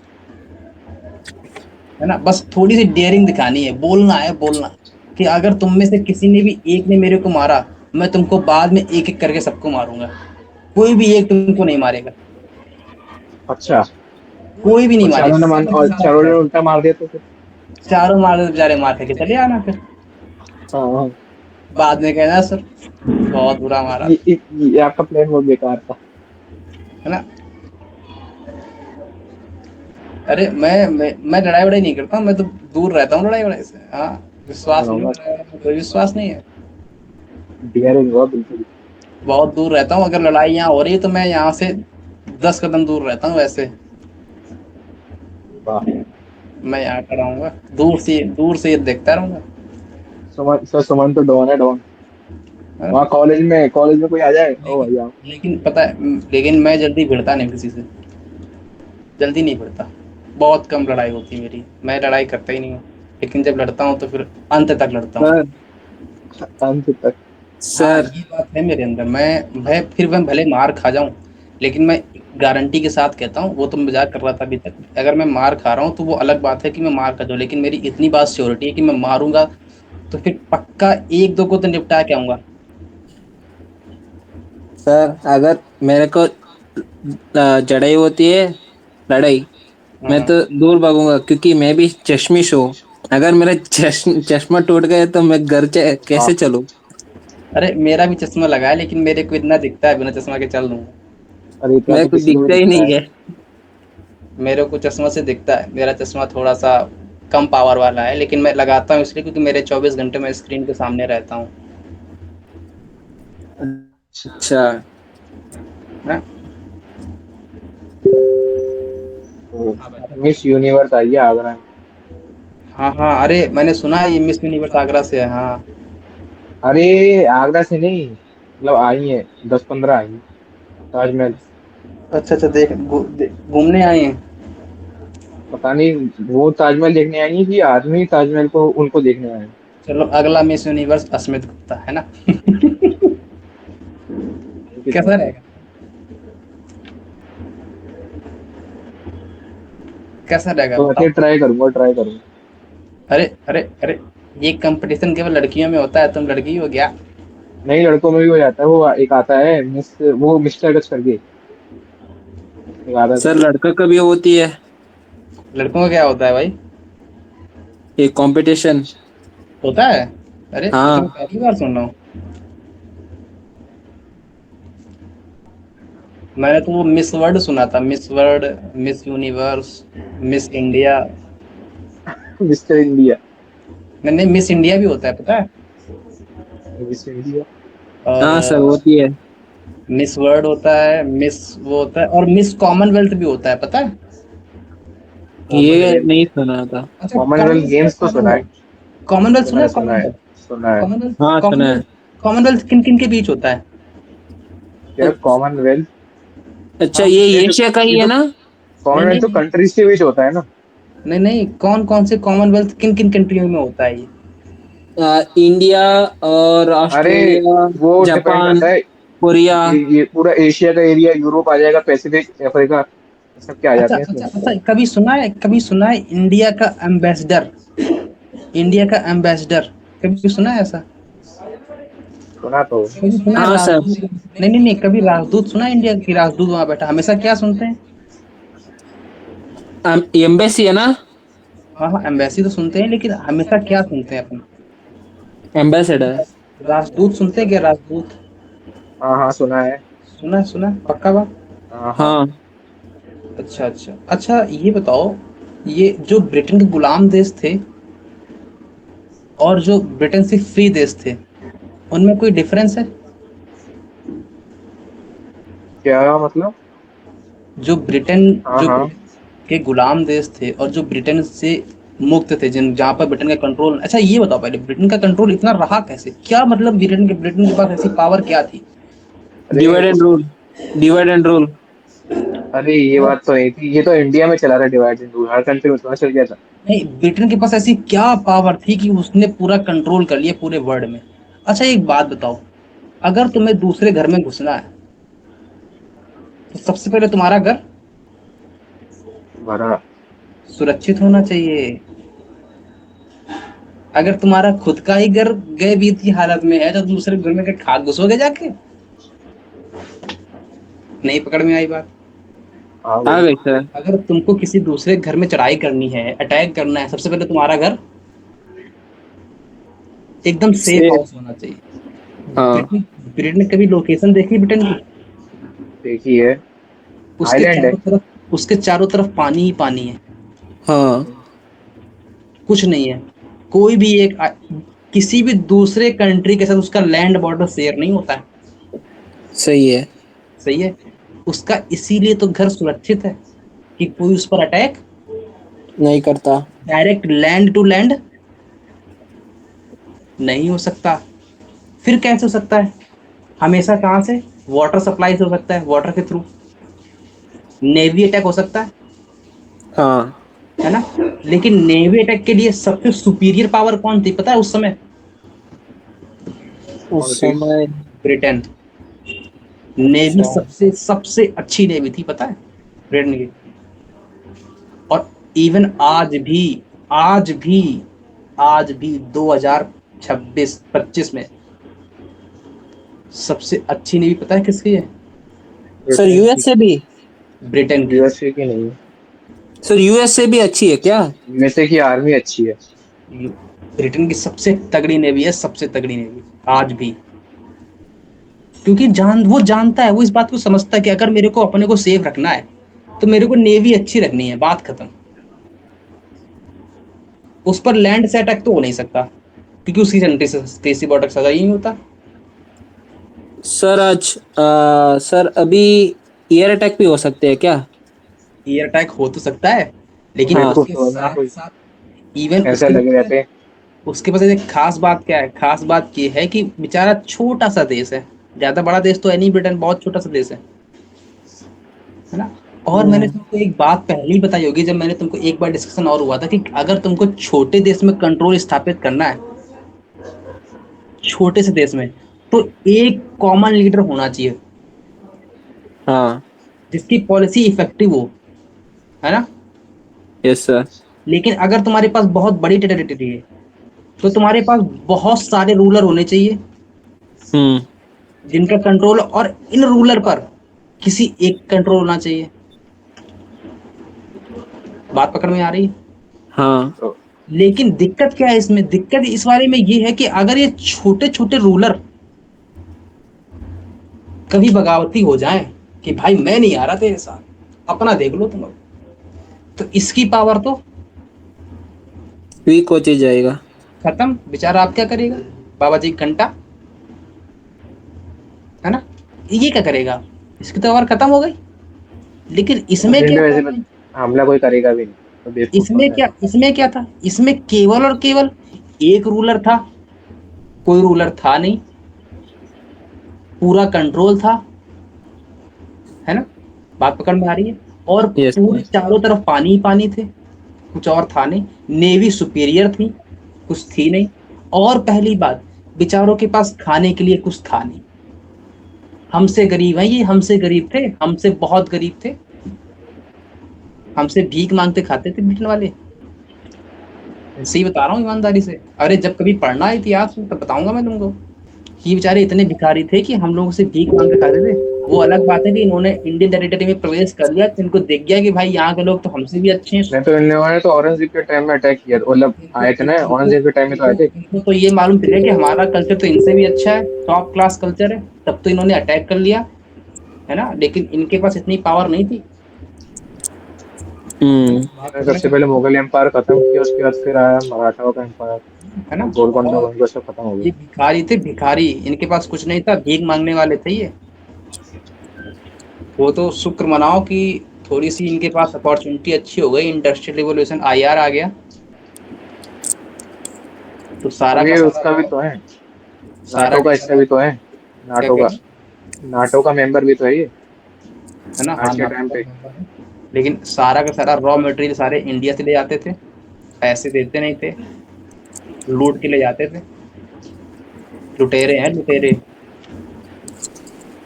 है ना, बस थोड़ी सी डेयरिंग दिखानी है, बोलना है, बोलना कि अगर तुम में से किसी ने भी एक ने मेरे को मारा, मैं तुमको बाद में एक एक करके सबको मारूंगा, कोई भी एक तुमको नहीं मारेगा, अच्छा। कोई भी नहीं और चारों मारेगा, ने मान सब एक और साथ चारों ने खड़े। उल्टा मार दिया तो फिर? 4 मार दो बेचारे, मार के चले आना फिर, हाँ हाँ। बाद में कहना सर बहुत बुरा मारा, ये आपका प्लान बहुत बेकार था। है ना। अरे मैं लड़ाई वड़ाई नहीं करता हूँ, मैं तो दूर रहता हूँ लड़ाई वड़ाई से। हाँ, विश्वास नहीं, लड़ाई वड़ाई में कोई विश्वास नहीं है, डियरिंग हुआ बिल्कुल। बहुत दूर रहता हूँ। अगर लड़ाई यहाँ हो रही है तो मैं यहाँ से 10 कदम दूर रहता हूँ वैसे, वाह। मैं यहाँ खड़ा हूँगा, दूर से ये देखता रहूंगा, सुमन सर, सुमन तो डॉन है, डॉन। है ना? वहाँ कॉलेज में कोई आ जाए, ओ लेकिन भाई आओ। लेकिन पता है, लेकिन मैं जल्दी भिड़ता नहीं किसी से, जल्दी नहीं भिड़ता, बहुत कम लड़ाई होती है मेरी, मैं लड़ाई करता ही नहीं हूँ। लेकिन जब लड़ता हूँ तो फिर अंत तक लड़ता हूँ। सर अंत तक। हाँ सर ये बात है मेरे अंदर, मैं भले मार खा जाऊं, लेकिन मैं गारंटी के साथ कहता हूँ, वो तो मजाक कर रहा था अभी तक, अगर मैं मार खा रहा हूँ तो वो अलग बात है कि मैं मार खा जाऊँ, लेकिन मेरी इतनी बात श्योरिटी है कि मैं मारूंगा तो फिर पक्का एक दो को तो निपटा के आऊंगा। सर अगर मेरे को जड़ाई होती है, लड़ाई, मैं तो दूर भागूंगा क्योंकि मैं भी चश्मिश हूँ। अगर मेरा चश्मा टूट गया तो मैं घर कैसे चलूं? अरे मेरा भी चश्मा लगा है, लेकिन मेरे को इतना दिखता है, बिना चश्मा के चल लूंगा। अरे क्या मेरे तो को किसी को भी दिखता ही दिखता नहीं है। है। मेरे को चश्मा से दिखता है, मेरा चश्मा थोड़ा सा कम पावर वाला है, लेकिन मैं लगाता हूँ इसलिए क्योंकि मेरे 24 घंटे मैं स्क्रीन के सामने रहता हूँ अच्छा। ना। तो हाँ भाई। मिस यूनिवर्स आई है आगरा में। हाँ हाँ, अरे मैंने सुना है ये मिस यूनिवर्स आगरा से है, हाँ। अरे आगरा से नहीं, मतलब आई है, 10-15 आई हैं। ताजमहल। अच्छा अच्छा, घूमने आए हैं। पता नहीं वो ताजमहल देखने आई है कि आदमी ताजमहल को उनको देखने आए हैं। चलो, अगला मिस यूनिवर्स अस्मित गुप्ता है ना। थैंक यू कैसा थैंक यू। रहेगा? कैसा रहेगा तो बताओ? वैसे ट्राई करूंगा। अरे अरे अरे, ये कंपटीशन केवल लड़कियों में होता है, तुम लड़की हो गया? नहीं, लड़कों में भी हो जाता है, वो एक आता है मिस, वो मिस्टर टच करके एक आता सर था। लड़का कभी होती है लड़कों का क्या होता है भाई? ये कंपटीशन? होता है? अरे ये तो मैं हाँ। पहली बार सुन रहा हूँ। मैंने तो वो मिस वर्ल्ड सुना था, miss world, miss universe, miss India. Mister India. नहीं नहीं, मिस इंडिया भी होता है पता है। Miss India. और हाँ सर होती है। मिस वर्ल्ड होता है, मिस वो होता है, और मिस कॉमनवेल्थ भी होता है पता है। ये कॉमनवेल्थ। नहीं सुना था। अच्छा, कॉमनवेल्थ कॉमनवेल्थ क्या गेम्स तो सुना है। कॉमनवेल्थ सुना है? सुना है। कॉमनवेल्थ, सुना है। कॉमनवेल्थ, हाँ सुना है। कॉमनवेल्थ, कॉमनवेल्थ किन किन के बीच होता है? क्या कॉमनवेल्थ? अच्छा हाँ, ये ये एशिया का ही ये है तो ना? नहीं कॉमनवेल्थ तो नहीं कंट्रीज के बीच होता है ना। नहीं नहीं, कौन कौन से कॉमनवेल्थ किन किन कंट्रियों में होता है ये? इंडिया और अरे ऑस्ट्रेलिया, वो डिपेंड जापान, करता है। कोरिया। ये पूरा एशिया का एरिया, यूरोप आ जाएगा, पैसिफिक, अफ्रीका, ये सब क्या आ अच्छा जाते हैं इसमें। अच्छा अच्छा, कभी सुना है इंडिया का एम्बेसडर, इंडिया का एम्बेसडर, कभी सुना है ऐसा? सुना तो। कभी सुना है हाँ सर। राजदूत? नहीं नहीं नहीं, कभी राजदूत सुना है? इंडिया की राजदूत वहां बैठा हमेशा क्या सुनते हैं? एम्बेसी है ना? हाँ हाँ, एम्बेसी तो सुनते हैं, लेकिन हमेशा क्या सुनते हैं अपन? एम्बेसडर। राजदूत सुनते हैं क्या, राजदूत? हाँ हाँ सुना है। सुना है, पक्का बात? हाँ हाँ। हाँ। अच्छा अच्छा अच्छा, ये बताओ, ये जो ब्रिटेन के गुलाम देश थे और जो ब्रिटेन से फ्री देश थे, उनमें कोई डिफरेंस है? क्या मतलब? जो ब्रिटेन, हाँ जो हाँ। ब्रिटेन के गुलाम देश थे और जो ब्रिटेन से मुक्त थे, जिन जहां पर ब्रिटेन का कंट्रोल, अच्छा ये बताओ पहले, ब्रिटेन का कंट्रोल इतना रहा कैसे? क्या मतलब ब्रिटेन के पास ऐसी पावर क्या थी? अरे डिवाइड एंड उस रूल। Divide and rule. अरे ये बात तो नहीं थी, ये तो इंडिया में चला था divide and rule, her country में थोड़ा चल गया था। नहीं, ब्रिटेन के पास ऐसी क्या पावर थी कि उसने पूरा कंट्रोल कर लिया पूरे वर्ल्ड में? अच्छा एक बात बताओ, अगर तुम्हें दूसरे घर में घुसना है, तो सबसे पहले तुम्हारा घर भरा। सुरक्षित होना चाहिए। अगर तुम्हारा खुद का ही घर गए बीत की हालत में है, तो दूसरे घर में क्या खा घुसोगे जाके? नहीं पकड़ में आई बात? हाँ आ भाई। गई सर। अगर तुमको किसी दूसरे घर में चढ़ाई करनी है, अटैक करना है, सबसे पहले तुम्हारा घर एकदम सेफ से। हाउस होना चाहिए। हाँ। ब्रिटेन, ब्रिटेन ने कभी लोकेशन देखी ब्रिटेन की? देखी है। उसके आइलैंड है। चारों तरफ, उसके चारों तरफ पानी ही पानी है, हाँ कुछ नहीं है। कोई भी किसी भी दूसरे कंट्री के साथ उसका लैंड बॉर्डर शेयर नहीं होता है। सही है। सही है। उसका इसीलिए तो घर सुरक्षित है कि कोई उस पर अटैक नहीं करता। डायरेक्ट लैंड टू लैंड नहीं हो सकता। फिर कैसे हो सकता है? हमेशा कहाँ से? वाटर सप्लाई से हो सकता है, वाटर के थ्रू। नेवी अटैक हो सकता हाँ है ना? लेकिन नेवी अटैक के लिए सबसे सुपीरियर पावर कौन थी पता है उस समय? कौन उस सी? समय। ब्रिटेन। नेवी अच्छा। सबसे सबसे अच्छी नेवी थी पता है, ब्रिटेन की। और इवन आज भी आज भी 2026 25 में सबसे अच्छी नेवी पता है किसकी है? सर ब्रिटेन की। यूएस से भी? ब्रिटेन की। यूएसए की नहीं। सर यूएस से भी अच्छी है क्या? यूएसए की आर्मी अच्छी है। ब्रिटेन की सबसे तगड़ी नेवी है, सबसे तगड़ी नेवी आज भी। क्योंकि वो जानता है, वो इस बात को समझता है कि अगर मेरे को अपने को सेफ रखना है तो मेरे को नेवी अच्छी रखनी है, बात खत्म। उस पर लैंड से अटैक तो हो नहीं सकता, क्योंकि उसकी कंट्री से देसी बॉर्डर सजा ही नहीं होता। सर सर अभी एयर अटैक भी हो सकते हैं क्या? एयर अटैक हो तो सकता है, लेकिन मेरे हाँ। को उसके तो ना साथ कोई साथ इवन ऐसा लगे रहते हैं। उसके पास एक खास बात क्या है, खास बात ये है कि बेचारा छोटा सा देश है, ज्यादा बड़ा देश तो है नहीं ब्रिटेन, बहुत छोटा सा देश है ना। और मैंने तुमको एक बात पहले ही बताई होगी, जब मैंने तुमको एक बार डिस्कशन और हुआ था कि अगर तुमको छोटे देश में कंट्रोल स्थापित करना है, छोटे से देश में, तो एक कॉमन लीडर होना चाहिए हाँ। जिसकी पॉलिसी इफेक्टिव हो, है ना। Yes sir. लेकिन अगर तुम्हारे पास बहुत बड़ी टेरिटरी है तो तुम्हारे पास बहुत सारे रूलर होने चाहिए हम्म। जिनका कंट्रोल, और इन रूलर पर किसी एक कंट्रोल होना चाहिए। बात पकड़ में आ रही है? हाँ। तो लेकिन दिक्कत क्या है इसमें, दिक्कत इस बारे में ये है कि अगर ये छोटे छोटे रूलर कभी बगावती हो जाएं कि भाई मैं नहीं आ रहा तेरे साथ, अपना देख लो तुम अब, तो इसकी पावर तो वीक होते जाएगा। खत्म। बेचारा आप क्या करेगा, बाबा जी घंटा, है ना, ये क्या करेगा, इसकी तो पावर खत्म हो गई। लेकिन इसमें दिन क्या में था, वैसे में हमला कोई करेगा भी नहीं, तो बेवकूफ इसमें कौन है। क्या इसमें क्या था, इसमें केवल और केवल एक रूलर था, कोई रूलर था नहीं, पूरा कंट्रोल था, है ना। बात पकड़ में आ रही है। और यस पूरे सर। चारों तरफ पानी ही पानी थे, कुछ और था नहीं। नेवी सुपीरियर थी, कुछ थी नहीं। और पहली बात, बेचारों के पास खाने के लिए कुछ था नहीं। हमसे गरीब है ये, हमसे गरीब थे, हमसे बहुत गरीब थे, हमसे भीख मांगते खाते थे ब्रिटेन वाले। सही बता रहा हूँ ईमानदारी से। अरे जब कभी पढ़ना है इतिहास तो बताऊंगा मैं तुमको। ये बेचारे इतने भिखारी थे कि हम लोगों से भीख मांग के खाते थे। वो अलग बात है कि इन्होंने इंडियन टेरिटरी में प्रवेश कर लिया तो इनको दिख गया कि भाई यहाँ के लोग तो हमसे भी अच्छे हैं। मैं तो इन लोगों ने तो औरंगजेब के टाइम में अटैक किया था, मतलब आए थे ना औरंगजेब के टाइम में तो आए थे। इनको तो ये मालूम चल गया कि हमारा कल्चर तो इनसे भी अच्छा है, टॉप क्लास कल्चर है, तब तो इन्होंने अटैक कर लिया, है ना। लेकिन इनके पास इतनी पावर नहीं थी, है ना। बात मैंने पकड़ सबसे में, पहले मुगल एम्पायर खत्म किया, उसके बाद फिर आया मराठाओं का एम्पायर, है ना। गोलकोंडा और वंशज सब खत्म हो ये गया। भिखारी थे, भिखारी, इनके पास कुछ नहीं था, भीख मांगने वाले थे ये। वो तो शुक्र मनाओ कि थोड़ी सी इनके पास अपॉर्चुनिटी अच्छी हो गई, इंडस्ट्रियल रिवोल्यूशन आईआर आ गया, तो सारा अब का ये सारा उसका भी जॉब, तो है, सारा नाटो का का हिस्सा सारा, भी तो है। क्या नाटो कह का, रहे हैं, नाटो का मेंबर भी तो है ये है ना। हाँ, आज के नाटो टाइम का पे। member है। लेकिन सारा का सारा रॉ मटेरियल सारे इंडिया से ले जाते थे, पैसे देते नहीं थे, लूट के ले जाते थे। लुटेरे हैं लुटेरे,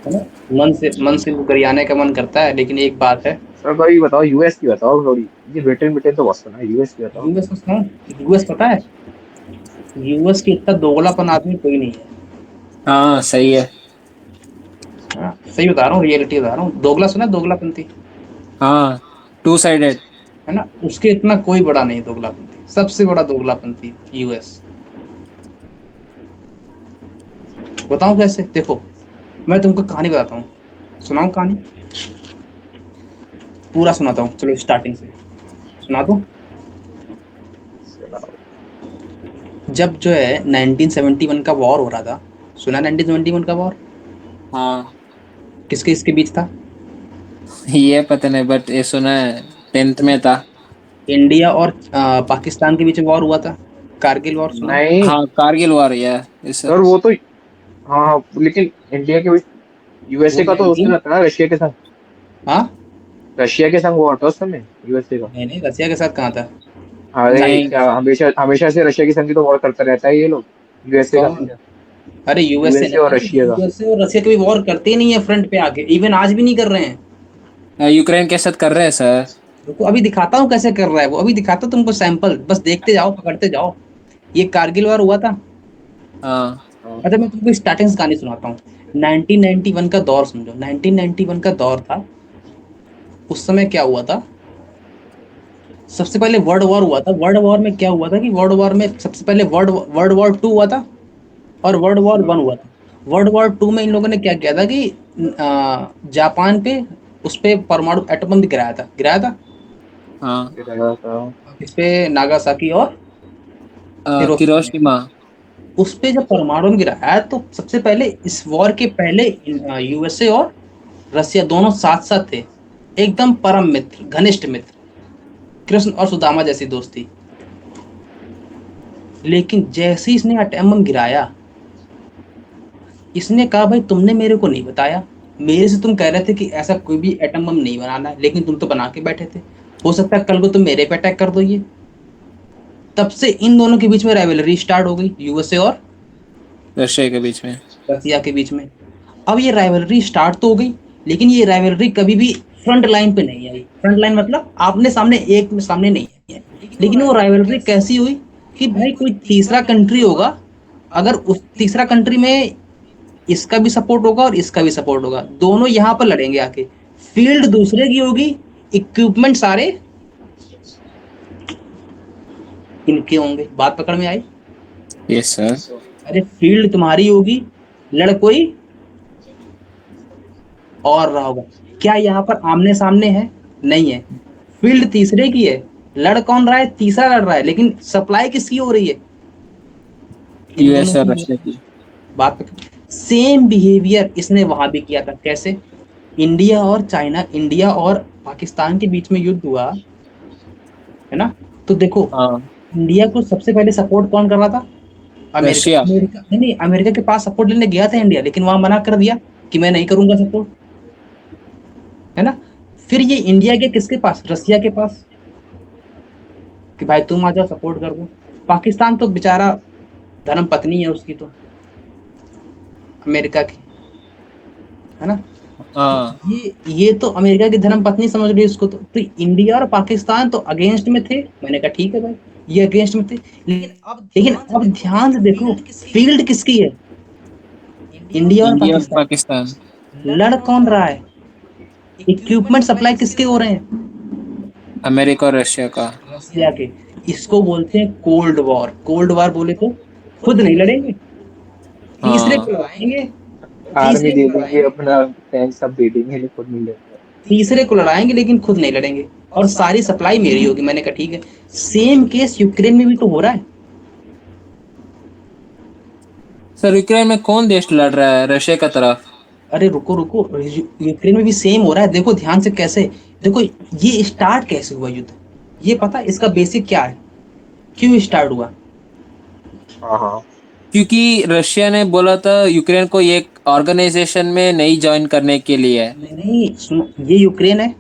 है ना। मन से गरियाने का मन करता है, लेकिन एक बात है। सर भाई बताओ, यूएस की बताओ थोड़ी। ये ब्रिटेन ब्रिटेन तो बहुत सुना है, यूएस की बताओ। यूएस को सुनाऊं, यूएस पता है, यूएस की इतना दोगलापन आदमी कोई नहीं है। हाँ सही है। हाँ, सही बता रहा हूँ, रियलिटी बता रहा हूँ। दोगला सुना है, दोगलापंथी, हाँ। Two sided. है ना। उसके इतना कोई बड़ा नहीं दोगलापंथी, सबसे बड़ा दोगलापंथी यूएस। बताऊं कैसे, देखो, मैं तुमको कहानी बताता हूँ, सुनाऊं कहानी, पूरा सुनाता हूँ, चलो स्टार्टिंग से सुना दूं। जब जो है 1971 का वॉर हो रहा था, सुना 1971 का वॉर हाँ किसके इसके बीच था? ये पता नहीं बट ये सुना है, 10th में था। इंडिया और पाकिस्तान के बीच वॉर हुआ था, कारगिल वॉर, सुना है? नहीं हाँ कारगिल वार या इस। सर, वो तो हाँ हाँ, लेकिन इंडिया के वो यूएसए का तो उसके 19, साथ था ना, रशिया के संग। हाँ, रशिया के संग वो था उस समय यूएसए का। नहीं नहीं, रसिया के साथ कहाँ था? अरे नहीं। क्या, हमेशा हमेशा से रशिया की संग ही तो वॉर करता रहता है ये लोग, यूएसए का कौन? समझा। अरे यूएसए यूएसए और नहीं, रशिया का। यूएसए और रसिया कभी वॉर करते ही नहीं है फ्रंट पे आके, इवन आज भी नहीं कर रहे हैं। यूक्रेन के साथ कर रहे हैं सर। रुको अभी दिखाता हूँ कैसे कर रहा है वो, अभी दिखाता हूँ तुमको सैंपल, बस देखते जाओ, पकड़ते जाओ। ये कारगिल वॉर हुआ था। हाँ। हाँ। अच्छा मैं तुमको स्टार्टिंग से कहानी सुनाता हूँ। 1991 का दौर समझो, 1991 का दौर था। उस समय क्या हुआ था, सबसे पहले वर्ल्ड वॉर हुआ था। वर्ल्ड वॉर में क्या हुआ था कि वर्ल्ड वॉर में सबसे पहले वर्ल्ड वर्ल्ड वॉर टू हुआ था और वर्ल्ड वॉर वन हुआ था। वर्ल्ड वॉर टू में इन लोगों ने क्या किया था कि जापान पे उस पे परमाणु एटम बम गिराया था हाँ, गिराया था। इस पे नागासाकी और हिरोशिमा में। हिरोशिमा। उस पे जब परमाणु बम गिराया तो सबसे पहले इस वॉर के पहले यूएसए और रसिया दोनों साथ साथ थे, एकदम परम मित्र, घनिष्ठ मित्र, कृष्ण और सुदामा जैसी दोस्ती। लेकिन जैसे ही इसने एटम बम गिराया, इसने कहा भाई तुमने मेरे को नहीं बताया, मेरे से तुम कह रहे थे कि ऐसा कोई भी एटम बम नहीं बनाना है, लेकिन तुम तो बना के बैठे थे, हो सकता है कल को तुम मेरे पे अटैक कर दो। ये तब से इन दोनों के बीच में राइवलरी स्टार्ट हो गई, यूएसए और रशिया के बीच में। रसिया के बीच में। अब ये राइवलरी स्टार्ट तो हो गई, लेकिन ये राइवलरी कभी भी फ्रंट लाइन पे नहीं आई। फ्रंट लाइन मतलब आपने सामने एक में सामने नहीं आई है। लेकिन वो राइवलरी कैसी हुई कि भाई कोई तीसरा कंट्री होगा, अगर उस तीसरा कंट्री में इसका भी सपोर्ट होगा और इसका भी सपोर्ट होगा, दोनों यहाँ पर लड़ेंगे आके। फील्ड दूसरे की होगी, इक्विपमेंट सारे इनके होंगे। बात पकड़ में आई? Yes sir. अरे फील्ड तुम्हारी होगी, लड़ कोई और रहा होगा। क्या यहाँ पर आमने सामने है? नहीं है। फील्ड तीसरे की है, लड़ कौन रहा है? तीसरा लड़ रहा है, लेकिन सप्लाई किसकी हो रही है? इन यूएस और दोनों रशिया की। की। बात सेम बिहेवियर इसने वहां भी किया था। कैसे? इंडिया और चाइना, इंडिया और पाकिस्तान के बीच में युद्ध हुआ है ना, तो देखो हाँ, इंडिया को सबसे पहले सपोर्ट कौन कर रहा था? अमेरिका। रशिया। अमेरिका नहीं नहीं, अमेरिका के पास सपोर्ट लेने गया था इंडिया, लेकिन वहां मना कर दिया कि मैं नहीं करूंगा सपोर्ट, है ना। फिर ये इंडिया के किसके पास? रसिया के पास, कि भाई तुम आ जाओ सपोर्ट कर दो। पाकिस्तान तो बेचारा धर्म पत्नी है उसकी, तो अमेरिका की, है ना। तो हाँ ये तो अमेरिका की धर्म पत्नी समझ ली उसको। तो इंडिया और पाकिस्तान तो अगेंस्ट में थे। मैंने कहा ठीक है भाई, ये अगेंस्ट में थे, लेकिन अब ध्यान से देखो फील्ड किसकी है? इंडिया और इंडिया और पाकिस्तान। पाकिस्तान। लड़ कौन रहा है? इक्विपमेंट सप्लाई किसके हो रहे हैं? अमेरिका और रशिया का। रसिया के। इसको बोलते हैं कोल्ड वॉर। कोल्ड वॉर बोले तो खुद नहीं लड़ेंगे, तीसरे हाँ, को लड़ाएंगे। आर्मी तीसरे दे को देंगे, लड़ाएंगे, अपना टैंक सब दे देंगे, लेकिन खुद नहीं लेंगे। तीसरे को लड़ाएंगे, लेकिन खुद नहीं लड़ेंगे, और सारी सप्लाई मेरी होगी। मैंने कहा ठीक है। सेम केस यूक्रेन में भी तो हो रहा है। सर यूक्रेन में कौन देश लड़ रहा है रशिया का तरफ? अरे रुको रुको, यूक्रेन में भी सेम हो रहा है। देखो ध्यान से कैसे। देखो ये स्टार्ट कैसे हुआ युद्ध, ये पता है इसका बेसिक क्या है, क्यों स्टार्ट हुआ? हाँ हाँ। क्योंकि रशिया ने बोला था यूक्रेन को एक ऑर्गेनाइजेशन में नहीं ज्वाइन करने के लिए। नहीं सुनो, ये यूक्रेन है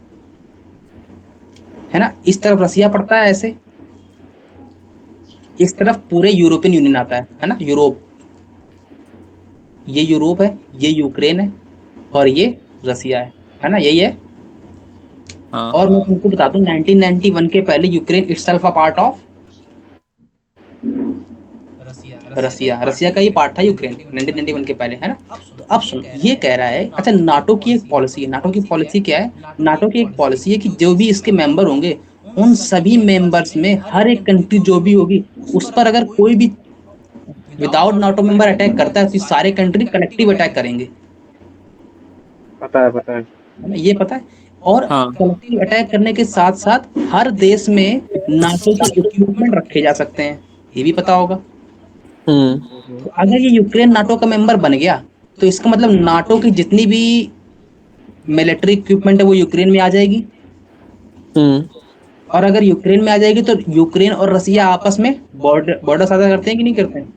ना, इस तरफ रसिया पड़ता है ऐसे, इस तरफ पूरे यूरोपियन यूनियन आता है ना, यूरोप। ये यूरोप है, ये यूक्रेन है, और ये रसिया है ना, यही है। हाँ और मैं तुमको बता दूं 1991 के पहले Ukraine itself a part of Russia. Russia का ये पार्ट था यूक्रेन 1991 के पहले, है ना। तो अब सुन, ये कह रहा है, अच्छा नाटो की एक पॉलिसी है। नाटो की पॉलिसी क्या है? नाटो की एक पॉलिसी है कि जो भी इसके मेंबर होंगे, उन सभी मेंबर्स में हर एक कंट्री जो भी होगी, उस पर अगर कोई भी विदाउट नाटो मेंबर अटैक करता है, तो सारे कंट्री कलेक्टिव अटैक करेंगे, पता है पता है। है ना, ये पता है। और हाँ। कलेक्टिव अटैक करने के साथ साथ हर देश में नाटो के इक्विपमेंट रखे जा सकते हैं, ये भी पता होगा। तो अगर ये यूक्रेन नाटो का मेंबर बन गया, तो इसका मतलब नाटो की जितनी भी मिलिट्री इक्विपमेंट है वो यूक्रेन में आ जाएगी। और अगर यूक्रेन में आ जाएगी तो यूक्रेन और रसिया आपस में बॉर्डर साझा करते हैं कि नहीं करते हैं?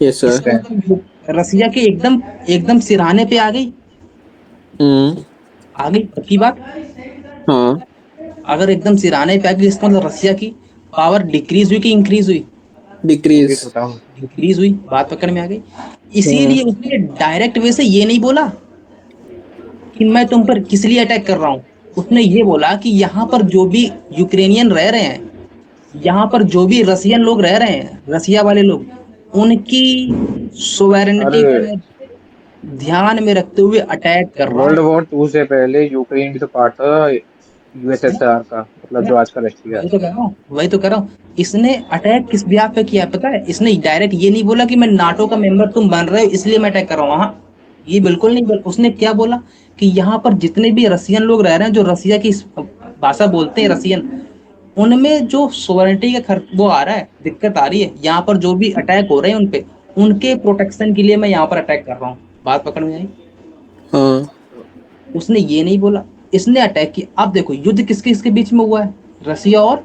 यस इसका सर। मतलब रसिया के एकदम एकदम सिरहाने पे आ गई। आ गई पक्की बात। हाँ, अगर एकदम सिरहाने पे आ गई, इसका मतलब रसिया की पावर डिक्रीज हुई कि इंक्रीज हुई? Increase decrease. होता हूँ। डिक्रीज हुई। बात पकड़ में आ गई। इसीलिए उसने डायरेक्ट वे से ये नहीं बोला कि मैं तुम पर किस लिए अटैक कर रहा हूँ। उसने ये बोला कि यहाँ पर जो भी यूक्रेनियन रह रहे हैं, यहाँ पर जो भी रसियन लोग रह रहे हैं, रसिया वाले लोग, उनकी सोवेरेनिटी अरे को ध्यान में रखते हुए अटैक कर रहा वर्ल्ड हूँ। वॉर टू से पहले यूक्रेन भी तो पार्ट था यूएसएसआर का, मतलब जो आज का रशिया है। वही तो कह रहा हूँ। इसने अटैक किस ब्याह पे किया है पता है? इसने डायरेक्ट ये नहीं बोला कि मैं नाटो का मेंबर तुम बन रहे हो इसलिए मैं अटैक कर रहा हूँ। हाँ, ये बिल्कुल नहीं बोला। उसने क्या बोला कि यहाँ पर जितने भी रसियन लोग रह रहे हैं जो रसिया की भाषा बोलते हैं रसियन, उनमें जो सोवरेनिटी का वो आ रहा है, दिक्कत आ रही है, यहाँ पर जो भी अटैक हो रहे हैं उनपे, उनके प्रोटेक्शन के लिए मैं यहाँ पर अटैक कर रहा हूँ। बात पकड़ में आई? हाँ उसने ये नहीं बोला, इसने अटैक किया। अब देखो युद्ध किसके किसके बीच में हुआ है? रसिया और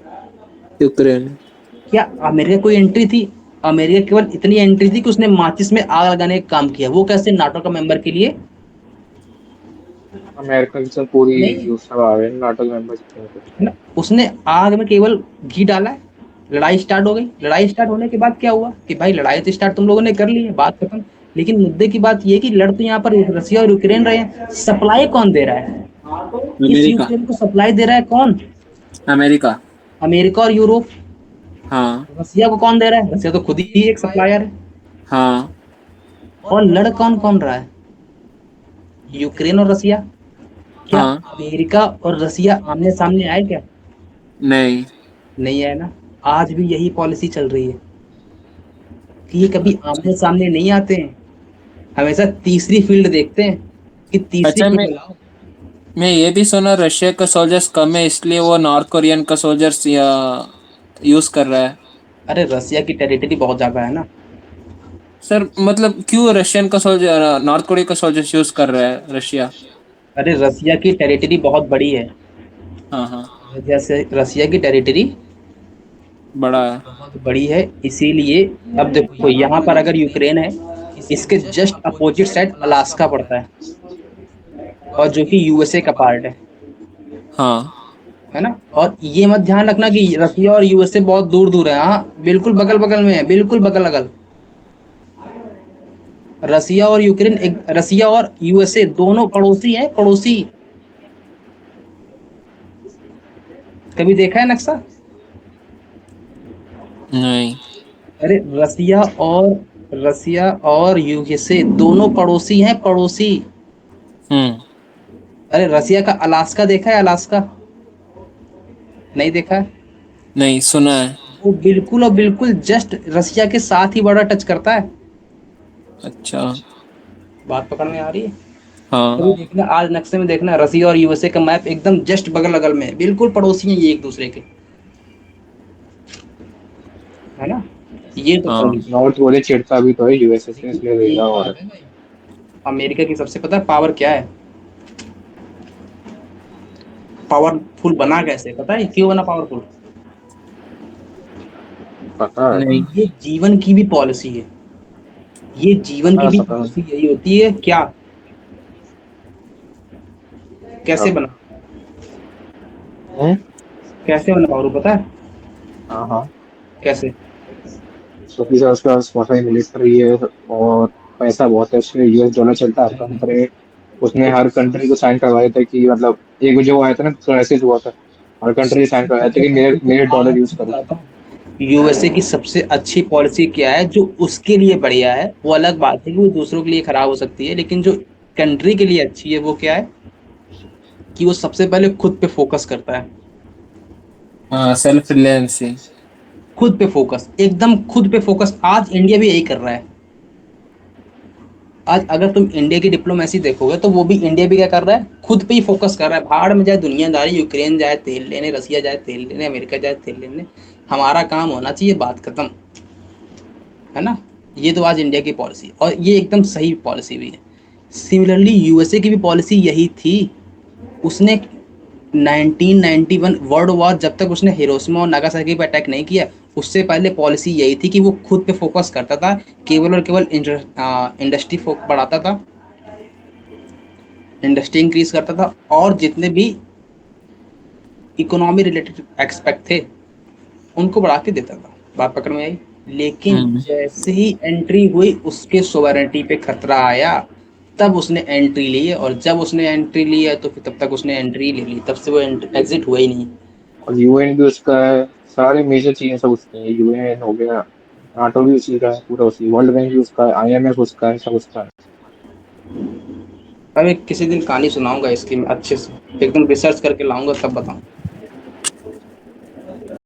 यूक्रेन। क्या अमेरिका कोई एंट्री थी? अमेरिका केवल इतनी एंट्री थी कि उसने माचिस में आग लगाने का काम किया। वो कैसे? नाटो का मेंबर के लिए अमेरिका की सब पूरी नहीं, जो सब आ रहे हैं नाटो मेंबर जितने हैं। है ना? उसने आग में केवल घी डाला है, लड़ाई स्टार्ट हो गई। लड़ाई स्टार्ट होने के बाद क्या हुआ कि भाई लड़ाई तो स्टार्ट तुम लोगों ने कर ली है, बात खत्म। लेकिन मुद्दे की बात ये कि लड़ तो यहाँ पर रसिया और यूक्रेन रहे हैं, सप्लाई कौन दे रहा है? इस अमेरिका। यूक्रेन को सप्लाई दे रहा है कौन? अमेरिका। अमेरिका और यूरोप। हाँ। रसिया को कौन दे रहा है? रसिया तो खुद ही एक सप्लायर है। हाँ। और लड़ कौन कौन रहा है? यूक्रेन और रसिया। क्या हाँ। अमेरिका और रसिया आमने सामने आए क्या? नहीं। नहीं आए ना। आज भी यही पॉलिसी चल रही है कि ये कभी आमने सामने नहीं आते हैं, हमेशा तीसरी फील्ड देखते हैं कि तीसरी अच्छा, फील्ड लाओ। मैं ये भी सुना रशिया का सोल्जर्स कम है इसलिए वो नॉर्थ कोरियन का सोल्जर्स यूज कर रहा है। अरे रसिया की टेरिटरी बहुत ज्यादा है ना। सर मतलब क्यों रशियन का सोल्जर नॉर्थ कोरिया का सोल्जर्स यूज कर रहा है रशिया? अरे रसिया की टेरिटरी बहुत बड़ी है। हाँ हाँ। जैसे रसिया की टेरिटरी बड़ा है। बहुत बड़ी है, इसीलिए अब देखो यहाँ पर अगर यूक्रेन है, इसके जस्ट अपोजिट साइड अलास्का पड़ता है, और जो कि यूएसए का पार्ट हाँ। है ना। और ये मत ध्यान रखना कि रसिया और यूएसए बहुत दूर दूर है। हाँ, बिल्कुल बगल बगल में है, बिल्कुल बगल बगल। रसिया और यूक्रेन एक, रसिया और यूएसए दोनों पड़ोसी हैं, पड़ोसी। कभी देखा है नक्शा? नहीं। अरे रसिया और यूएसए दोनों पड़ोसी हैं, पड़ोसी। हम्म। अरे रसिया का अलास्का देखा है? अलास्का नहीं देखा है? नहीं सुना है। वो बिल्कुल और बिल्कुल जस्ट रसिया के साथ ही बड़ा टच करता है। अच्छा। बात पकड़ में आ रही है? हाँ। कभी देखना, आज नक्शे में देखना, रसिया और यूएसए का मैप एकदम जस्ट बगल बगल में है, बिल्कुल पड़ोसी हैं ये एक दूसरे के, है ना। ये तो हाँ। पॉलिसी। नॉर्थ कोरिया चिढ़ता भी तो है यूएसए से, इसलिए दे रहा और अमेरिका की सबसे पता है पावर क्या है? पावरफुल बना कैसे पता है? क्यों बना पावरफुल? पता है। नहीं। ये जीवन की भी पॉलिसी है। ये जीवन की हाँ भी पता है। पॉलिसी यही होती है क्या? कैसे हाँ। बना? हम्म? कैसे बना पावरफुल पता है? हाँ हाँ। कैसे? क्योंकि सर उसका बहुत सारी मिलिट्री है और पैसा बहुत है, उसमें यूएस डॉलर चलता है हर कंट्री। उसने हर कंट्री को साइन करवाया था कि मतलब एक जो आया था ना क्राइसिस हुआ था, हर कंट्री साइन करवाया था कि मेरे मेरे डॉलर यूज करो। यूएसए की सबसे अच्छी पॉलिसी क्या है जो उसके लिए बढ़िया है? वो अलग बात है कि वो दूसरों के लिए खराब हो सकती है, लेकिन जो कंट्री के लिए अच्छी है वो क्या है कि वो सबसे पहले खुद पे फोकस करता है। हाँ, सेल्फ रिलायंसी। खुद पे फोकस, एकदम खुद पे फोकस। आज इंडिया भी यही कर रहा है। आज अगर तुम इंडिया की डिप्लोमेसी देखोगे तो वो भी, इंडिया भी क्या कर रहा है? खुद पे ही फोकस कर रहा है। भाड़ में जाए दुनियादारी, यूक्रेन जाए तेल लेने, रसिया जाए तेल लेने, अमेरिका जाए तेल लेने, हमारा काम होना चाहिए, बात खत्म, है ना। ये तो आज इंडिया की पॉलिसी, और ये एकदम सही पॉलिसी भी है। सिमिलरली यूएसए की भी पॉलिसी यही थी। उसने 1991 वर्ल्ड वॉर, जब तक उसने हिरोशिमा और नागासाकी पर अटैक नहीं किया, उससे पहले पॉलिसी यही थी कि वो खुद पे फोकस करता था, केवल और केवल इंडस्ट्री बढ़ाता था, इंडस्ट्री इंक्रीज करता था, और जितने भी इकोनॉमी रिलेटेड एक्सपेक्ट थे उनको बढ़ा के देता था। बात पकड़ में आई? लेकिन हम्म। जैसे ही एंट्री हुई उसके सोवरेनिटी पे खतरा आया, तब उसने एंट्री ली है, और जब उसने एंट्री ली है तो फिर तब तक उसने एंट्री ले ली, तब से वो एग्जिट हुआ ही नहीं। और यूएन भी उसका है, सारे मेजर चीजें सब उसकी हैं, यूएन हो गया, नाटो भी उसी का है, पूरा उसी, वर्ल्ड बैंक भी उसका है, आईएमएफ उसका है, सब उसका है। अभी किसी दिन कहानी सुनाऊंगा इसकी मैं अच्छे से, एकदम रिसर्च करके लाऊंगा तब बताऊं।